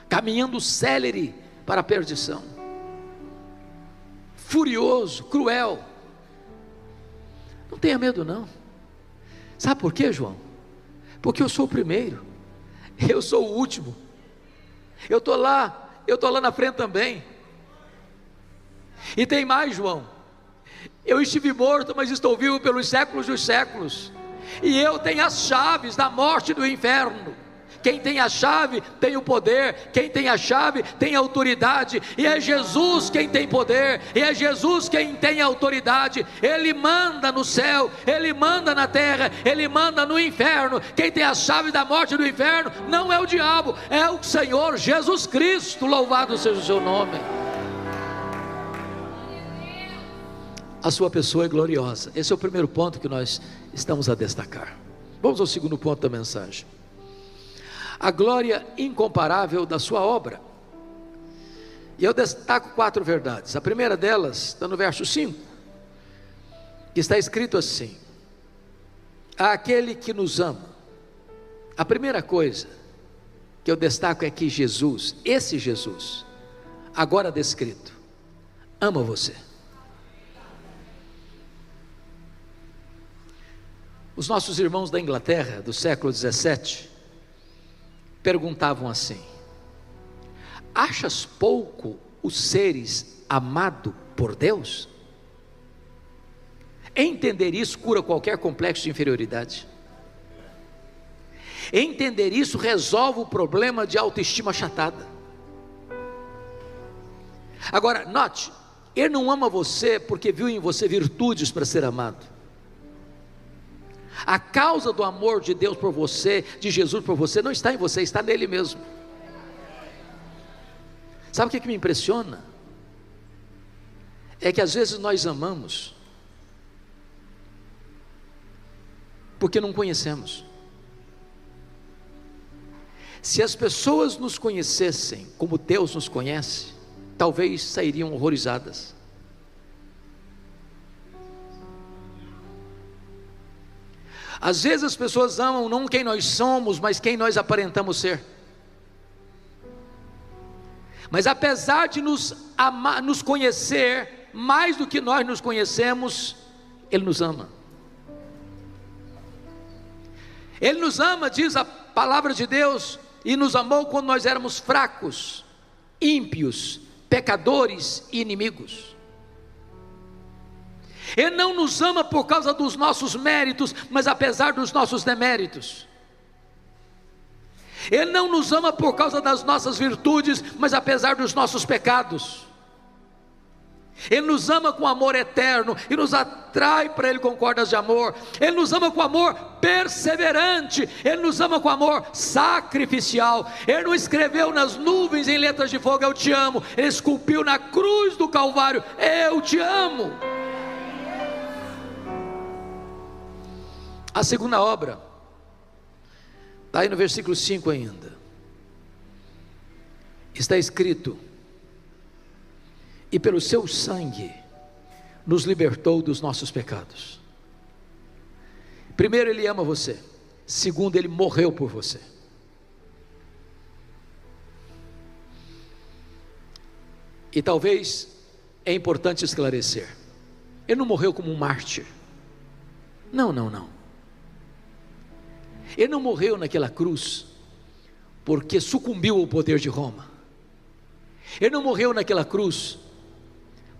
[SPEAKER 1] caminhando célere para a perdição, furioso, cruel. Não tenha medo não. Sabe por quê, João? Porque eu sou o primeiro, eu sou o último, eu estou lá na frente também. E tem mais, João: eu estive morto, mas estou vivo pelos séculos dos séculos, e eu tenho as chaves da morte e do inferno. Quem tem a chave tem o poder, quem tem a chave tem a autoridade, e é Jesus quem tem poder, e é Jesus quem tem a autoridade. Ele manda no céu, Ele manda na terra, Ele manda no inferno. Quem tem a chave da morte e do inferno não é o diabo, é o Senhor Jesus Cristo. Louvado seja o seu nome. A sua pessoa é gloriosa. Esse é o primeiro ponto que nós estamos a destacar. Vamos ao segundo ponto da mensagem: a glória incomparável da sua obra. E eu destaco 4 verdades. A primeira delas está no verso 5, que está escrito assim: àquele que nos ama. A primeira coisa que eu destaco é que Jesus, esse Jesus, agora descrito, ama você. Os nossos irmãos da Inglaterra, do século 17, perguntavam assim: achas pouco os seres amado por Deus? Entender isso cura qualquer complexo de inferioridade. Entender isso resolve o problema de autoestima achatada. Agora, note, Ele não ama você porque viu em você virtudes para ser amado. A causa do amor de Deus por você, de Jesus por você, não está em você, está nele mesmo. Sabe o que me impressiona? É que às vezes nós amamos porque não conhecemos. Se as pessoas nos conhecessem como Deus nos conhece, talvez sairiam horrorizadas. Às vezes as pessoas amam não quem nós somos, mas quem nós aparentamos ser. Mas apesar de nos amar, nos conhecer mais do que nós nos conhecemos, Ele nos ama. Ele nos ama, diz a palavra de Deus, e nos amou quando nós éramos fracos, ímpios, pecadores e inimigos. Ele não nos ama por causa dos nossos méritos, mas apesar dos nossos deméritos. Ele não nos ama por causa das nossas virtudes, mas apesar dos nossos pecados. Ele nos ama com amor eterno e nos atrai para Ele com cordas de amor. Ele nos ama com amor perseverante. Ele nos ama com amor sacrificial. Ele não escreveu nas nuvens em letras de fogo: eu te amo. Ele esculpiu na cruz do Calvário: eu te amo. A segunda obra está aí no versículo 5 ainda. Está escrito: e pelo seu sangue nos libertou dos nossos pecados. Primeiro, Ele ama você. Segundo, Ele morreu por você. E talvez é importante esclarecer: Ele não morreu como um mártir. Não. Ele não morreu naquela cruz porque sucumbiu ao poder de Roma. Ele não morreu naquela cruz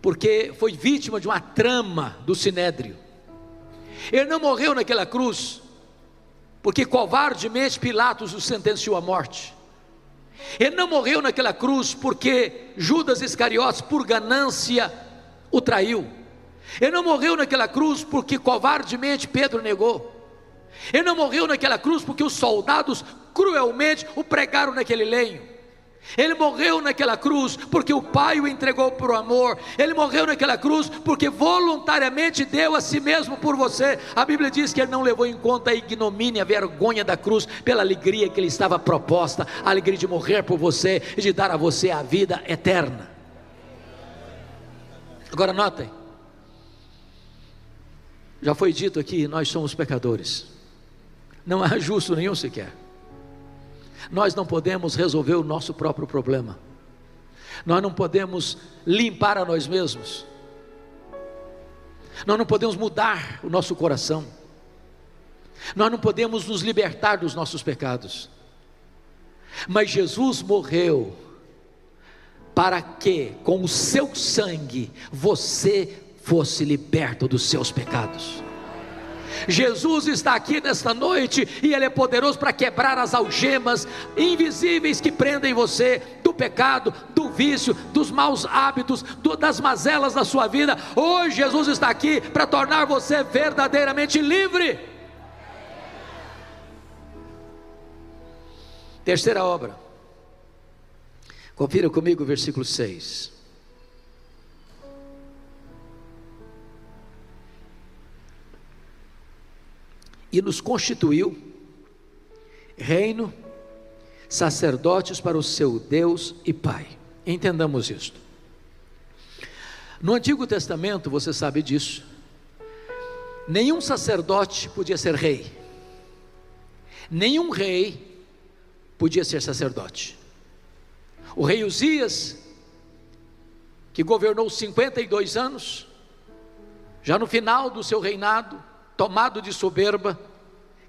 [SPEAKER 1] porque foi vítima de uma trama do Sinédrio. Ele não morreu naquela cruz porque covardemente Pilatos o sentenciou à morte. Ele não morreu naquela cruz porque Judas Iscariotes, por ganância, o traiu. Ele não morreu naquela cruz porque covardemente Pedro negou. Ele não morreu naquela cruz porque os soldados cruelmente o pregaram naquele lenho. Ele morreu naquela cruz porque o Pai o entregou por amor. Ele morreu naquela cruz porque voluntariamente deu a si mesmo por você. A Bíblia diz que Ele não levou em conta a ignomínia, a vergonha da cruz, pela alegria que Ele estava proposta, a alegria de morrer por você e de dar a você a vida eterna. Agora notem, já foi dito aqui, nós somos pecadores. Não há justo nenhum sequer. Nós não podemos resolver o nosso próprio problema. Nós não podemos limpar a nós mesmos. Nós não podemos mudar o nosso coração. Nós não podemos nos libertar dos nossos pecados. Mas Jesus morreu para que com o seu sangue você fosse liberto dos seus pecados. Jesus está aqui nesta noite e Ele é poderoso para quebrar as algemas invisíveis que prendem você do pecado, do vício, dos maus hábitos, das mazelas da sua vida. Hoje Jesus está aqui para tornar você verdadeiramente livre. Terceira obra, confira comigo o versículo 6. E nos constituiu reino, sacerdotes para o seu Deus e Pai. Entendamos isto. No Antigo Testamento, você sabe disso, nenhum sacerdote podia ser rei, nenhum rei podia ser sacerdote. O rei Uzias, que governou 52 anos, já no final do seu reinado, tomado de soberba,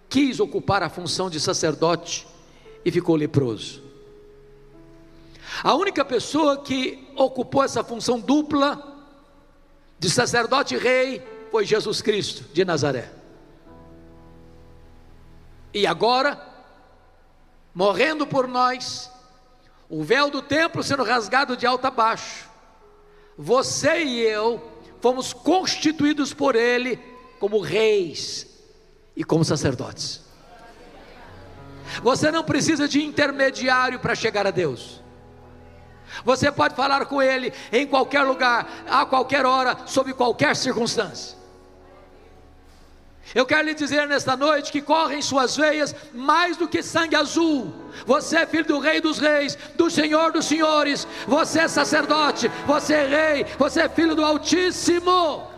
[SPEAKER 1] quis ocupar a função de sacerdote e ficou leproso. A única pessoa que ocupou essa função dupla de sacerdote e rei foi Jesus Cristo de Nazaré. E agora, morrendo por nós, o véu do templo sendo rasgado de alto a baixo, você e eu fomos constituídos por Ele como reis e como sacerdotes. Você não precisa de intermediário para chegar a Deus. Você pode falar com Ele em qualquer lugar, a qualquer hora, sob qualquer circunstância. Eu quero lhe dizer nesta noite que corre em suas veias mais do que sangue azul. Você é filho do Rei dos Reis, do Senhor dos Senhores. Você é sacerdote, você é rei, você é filho do Altíssimo.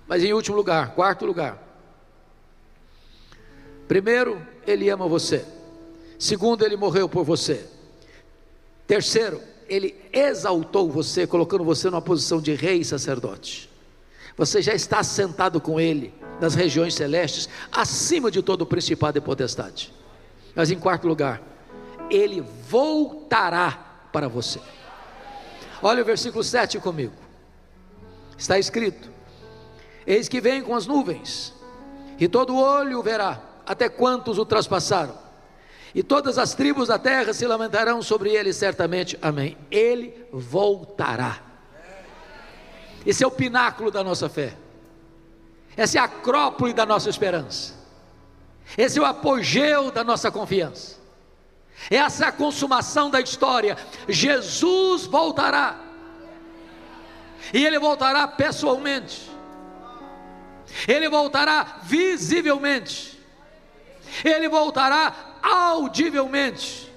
[SPEAKER 1] Mas em último lugar, quarto lugar, primeiro, Ele ama você. Segundo, Ele morreu por você. Terceiro, Ele exaltou você, colocando você numa posição de rei e sacerdote. Você já está sentado com Ele nas regiões celestes, acima de todo o principado e potestade. Mas em quarto lugar, ele voltará para você. Olha o versículo 7 comigo. Está escrito: eis que vem com as nuvens, e todo olho o verá, até quantos o traspassaram, e todas as tribos da terra se lamentarão sobre ele certamente. Amém. Ele voltará. Esse é o pináculo da nossa fé, essa é a acrópole da nossa esperança, esse é o apogeu da nossa confiança, essa é a consumação da história. Jesus voltará, e ele voltará pessoalmente, ele voltará visivelmente, ele voltará audivelmente,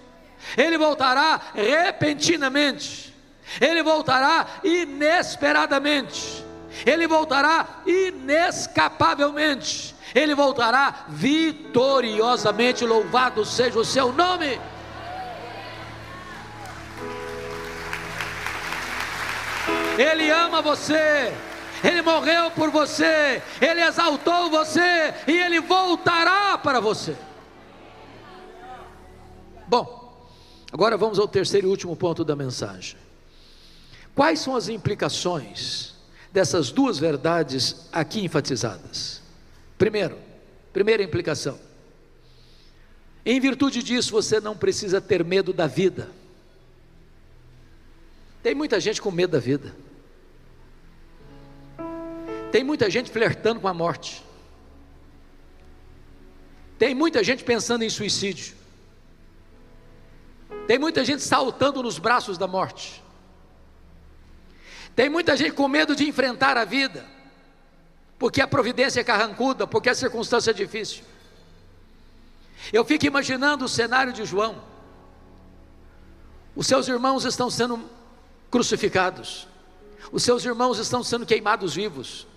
[SPEAKER 1] ele voltará repentinamente, ele voltará inesperadamente, ele voltará inescapavelmente, ele voltará vitoriosamente. Louvado seja o seu nome. Ele ama você, ele morreu por você, ele exaltou você, e ele voltará para você. Bom, agora vamos ao terceiro e último ponto da mensagem. Quais são as implicações dessas duas verdades aqui enfatizadas? Primeira implicação: em virtude disso você não precisa ter medo da vida. Tem muita gente com medo da vida, tem muita gente flertando com a morte, tem muita gente pensando em suicídio, tem muita gente saltando nos braços da morte, tem muita gente com medo de enfrentar a vida, porque a providência é carrancuda, porque a circunstância é difícil. Eu fico imaginando o cenário de João. Os seus irmãos estão sendo crucificados, os seus irmãos estão sendo queimados vivos,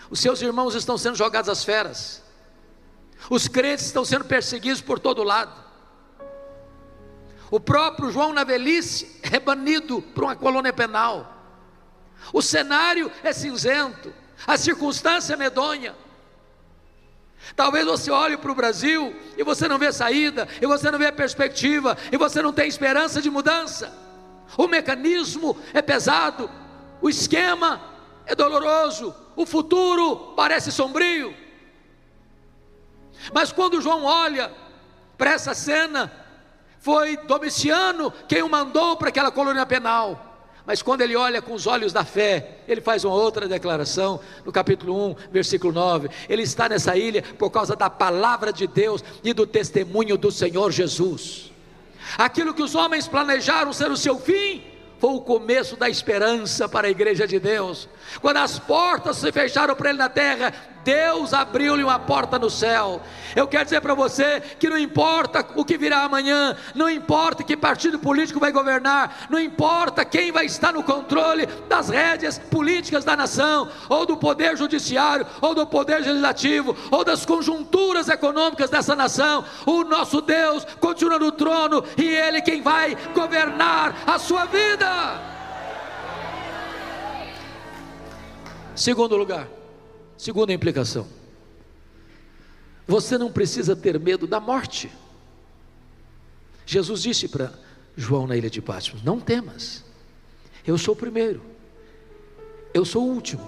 [SPEAKER 1] os seus irmãos estão sendo jogados às feras, os crentes estão sendo perseguidos por todo lado. O próprio João, na velhice, é banido para uma colônia penal. O cenário é cinzento, a circunstância é medonha. Talvez você olhe para o Brasil e você não vê saída, e você não vê perspectiva, e você não tem esperança de mudança. O mecanismo é pesado, o esquema é doloroso, o futuro parece sombrio. Mas quando João olha para essa cena, foi Domiciano quem o mandou para aquela colônia penal. Mas quando ele olha com os olhos da fé, ele faz uma outra declaração, no capítulo 1, versículo 9, ele está nessa ilha por causa da palavra de Deus e do testemunho do Senhor Jesus. Aquilo que os homens planejaram ser o seu fim, foi o começo da esperança para a igreja de Deus. Quando as portas se fecharam para ele na terra, Deus abriu-lhe uma porta no céu. Eu quero dizer para você que não importa o que virá amanhã, não importa que partido político vai governar, não importa quem vai estar no controle das rédeas políticas da nação, ou do poder judiciário, ou do poder legislativo, ou das conjunturas econômicas dessa nação, o nosso Deus continua no trono, e Ele quem vai governar a sua vida. Segundo lugar, segunda implicação: você não precisa ter medo da morte. Jesus disse para João na ilha de Patmos: não temas, eu sou o primeiro, eu sou o último.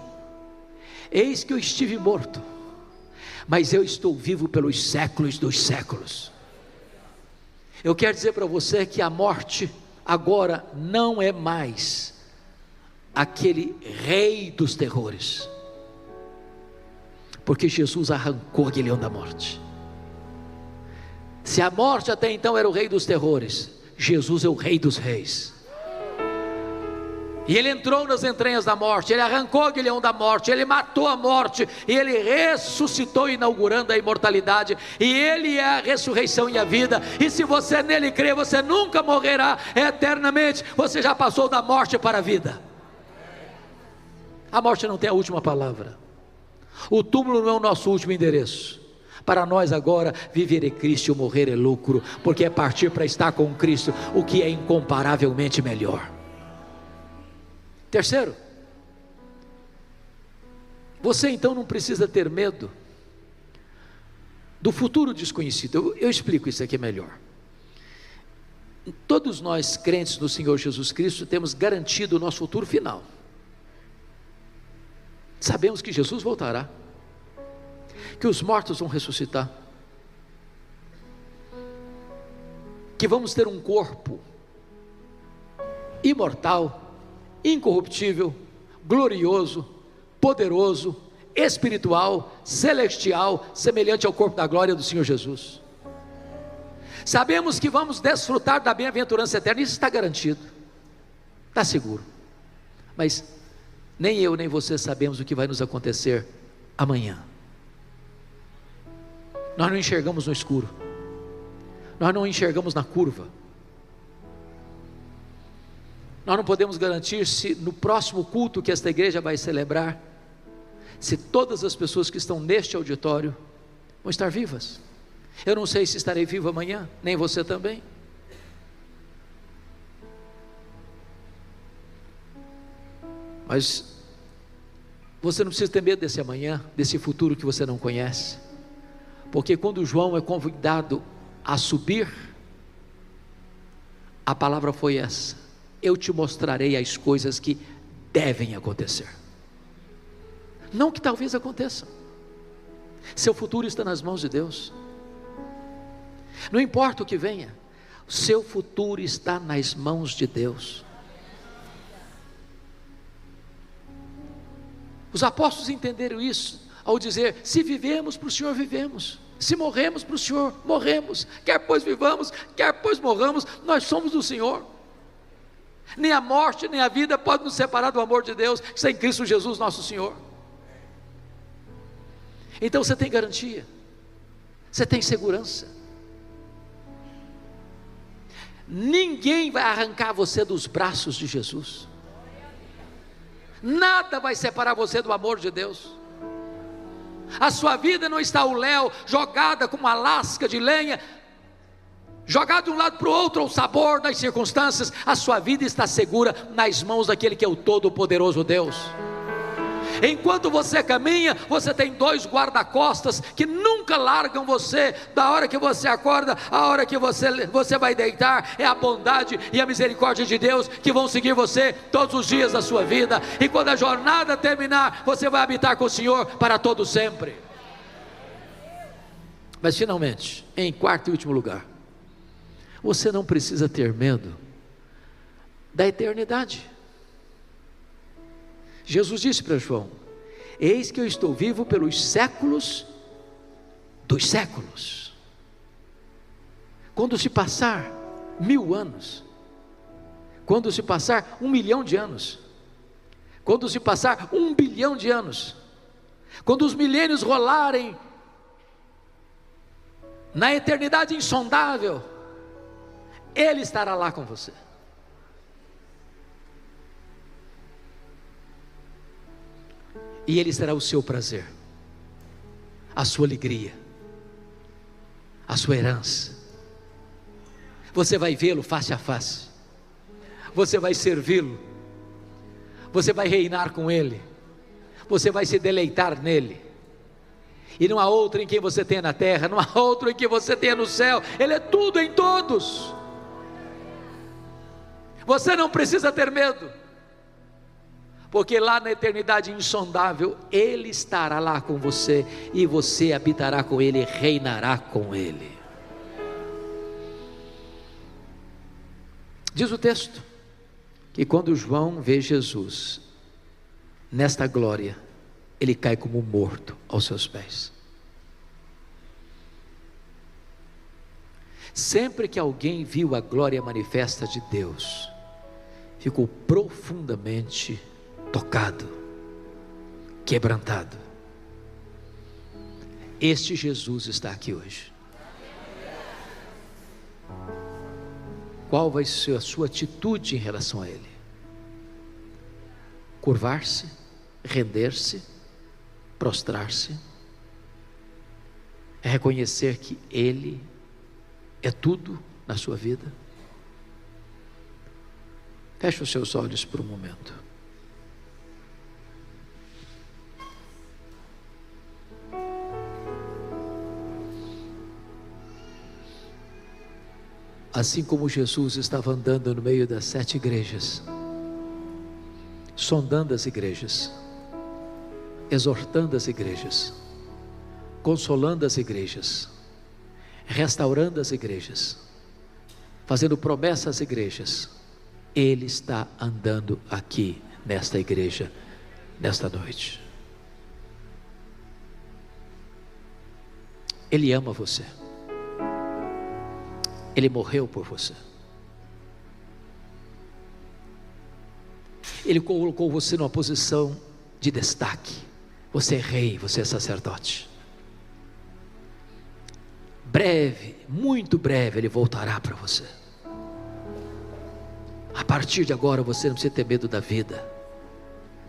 [SPEAKER 1] Eis que eu estive morto, mas eu estou vivo pelos séculos dos séculos. Eu quero dizer para você que a morte agora não é mais aquele rei dos terrores, porque Jesus arrancou aquele leão da morte. Se a morte até então era o rei dos terrores, Jesus é o rei dos reis. E ele entrou nas entranhas da morte, ele arrancou aquele leão da morte, ele matou a morte, e ele ressuscitou, inaugurando a imortalidade, e ele é a ressurreição e a vida, e se você nele crê, você nunca morrerá eternamente, você já passou da morte para a vida. A morte não tem a última palavra, o túmulo não é o nosso último endereço. Para nós agora, viver é Cristo e morrer é lucro, porque é partir para estar com Cristo, o que é incomparavelmente melhor. Terceiro, você então não precisa ter medo do futuro desconhecido. Eu explico isso aqui melhor. Todos nós, crentes no Senhor Jesus Cristo, temos garantido o nosso futuro final. Sabemos que Jesus voltará, que os mortos vão ressuscitar, que vamos ter um corpo imortal, incorruptível, glorioso, poderoso, espiritual, celestial, semelhante ao corpo da glória do Senhor Jesus. Sabemos que vamos desfrutar da bem-aventurança eterna, isso está garantido, está seguro. Mas nem eu nem você sabemos o que vai nos acontecer amanhã. Nós não enxergamos no escuro, nós não enxergamos na curva, nós não podemos garantir se no próximo culto que esta igreja vai celebrar, se todas as pessoas que estão neste auditório vão estar vivas. Eu não sei se estarei vivo amanhã, nem você também. Mas você não precisa ter medo desse amanhã, desse futuro que você não conhece, porque quando João é convidado a subir, a palavra foi essa: eu te mostrarei as coisas que devem acontecer, não que talvez aconteçam. Seu futuro está nas mãos de Deus. Não importa o que venha, o seu futuro está nas mãos de Deus. Os apóstolos entenderam isso ao dizer: se vivemos, para o Senhor vivemos; se morremos, para o Senhor morremos; quer pois vivamos, quer pois morramos, nós somos do Senhor. Nem a morte, nem a vida pode nos separar do amor de Deus, que está em Cristo Jesus nosso Senhor. Então você tem garantia, você tem segurança. Ninguém vai arrancar você dos braços de Jesus, nada vai separar você do amor de Deus. A sua vida não está ao léu, jogada como uma lasca de lenha, jogada de um lado para o outro ao sabor das circunstâncias. A sua vida está segura nas mãos daquele que é o Todo-Poderoso Deus. Enquanto você caminha, você tem dois guarda-costas que nunca largam você, da hora que você acorda, a hora que você vai deitar. É a bondade e a misericórdia de Deus que vão seguir você todos os dias da sua vida, e quando a jornada terminar, você vai habitar com o Senhor para todo sempre. Mas finalmente, em quarto e último lugar, você não precisa ter medo da eternidade. Jesus disse para João: eis que eu estou vivo pelos séculos dos séculos. Quando se passar 1000 anos, quando se passar 1 milhão de anos, quando se passar 1 bilhão de anos, quando os milênios rolarem na eternidade insondável, Ele estará lá com você. E Ele será o seu prazer, a sua alegria, a sua herança. Você vai vê-lo face a face, você vai servi-lo, você vai reinar com Ele, você vai se deleitar nele. E não há outro em quem você tenha na terra, não há outro em que você tenha no céu. Ele é tudo em todos. Você não precisa ter medo, porque lá na eternidade insondável, Ele estará lá com você, e você habitará com Ele, reinará com Ele. Diz o texto, que quando João vê Jesus nesta glória, ele cai como morto aos seus pés. Sempre que alguém viu a glória manifesta de Deus, ficou profundamente tocado, quebrantado. Este Jesus está aqui hoje. Qual vai ser a sua atitude em relação a Ele? Curvar-se, render-se, prostrar-se? É reconhecer que Ele é tudo na sua vida? Feche os seus olhos por um momento. Assim como Jesus estava andando no meio das 7 igrejas, sondando as igrejas, exortando as igrejas, consolando as igrejas, restaurando as igrejas, fazendo promessas às igrejas, Ele está andando aqui nesta igreja, nesta noite. Ele ama você. Ele morreu por você. Ele colocou você numa posição de destaque. Você é rei, você é sacerdote. Breve, muito breve, Ele voltará para você. A partir de agora você não precisa ter medo da vida,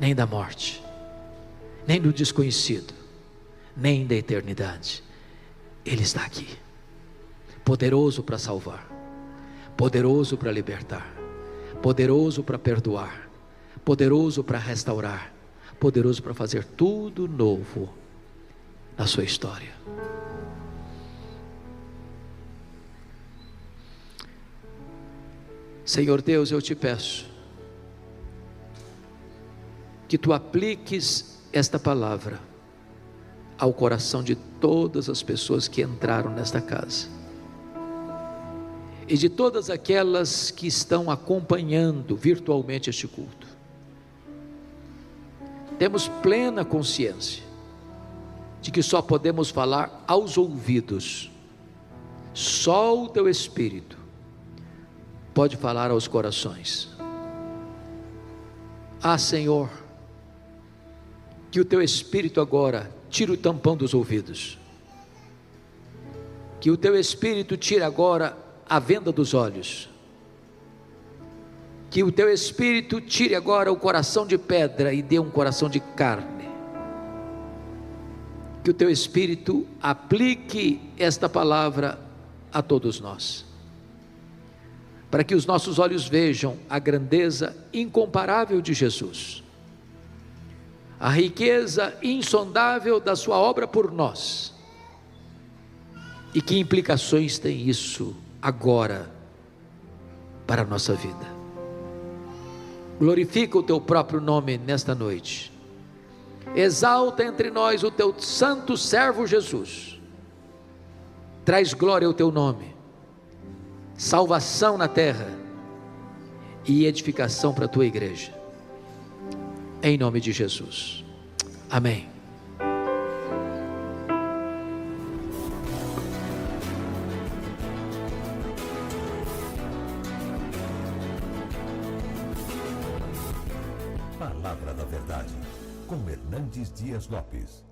[SPEAKER 1] nem da morte, nem do desconhecido, nem da eternidade. Ele está aqui, poderoso para salvar, poderoso para libertar, poderoso para perdoar, poderoso para restaurar, poderoso para fazer tudo novo na sua história. Senhor Deus, eu te peço que tu apliques esta palavra ao coração de todas as pessoas que entraram nesta casa e de todas aquelas que estão acompanhando virtualmente este culto. Temos plena consciência de que só podemos falar aos ouvidos. Só o teu Espírito pode falar aos corações. Senhor, que o teu Espírito agora tire o tampão dos ouvidos, que o teu Espírito tire agora a venda dos olhos, que o teu Espírito tire agora o coração de pedra e dê um coração de carne, que o teu Espírito aplique esta palavra a todos nós, para que os nossos olhos vejam a grandeza incomparável de Jesus, a riqueza insondável da sua obra por nós, e que implicações tem isso agora para a nossa vida. Glorifica o teu próprio nome nesta noite, exalta entre nós o teu santo servo Jesus, traz glória ao teu nome, salvação na terra e edificação para a tua igreja, em nome de Jesus, amém.
[SPEAKER 2] Palavra da Verdade, com Hernandes Dias Lopes.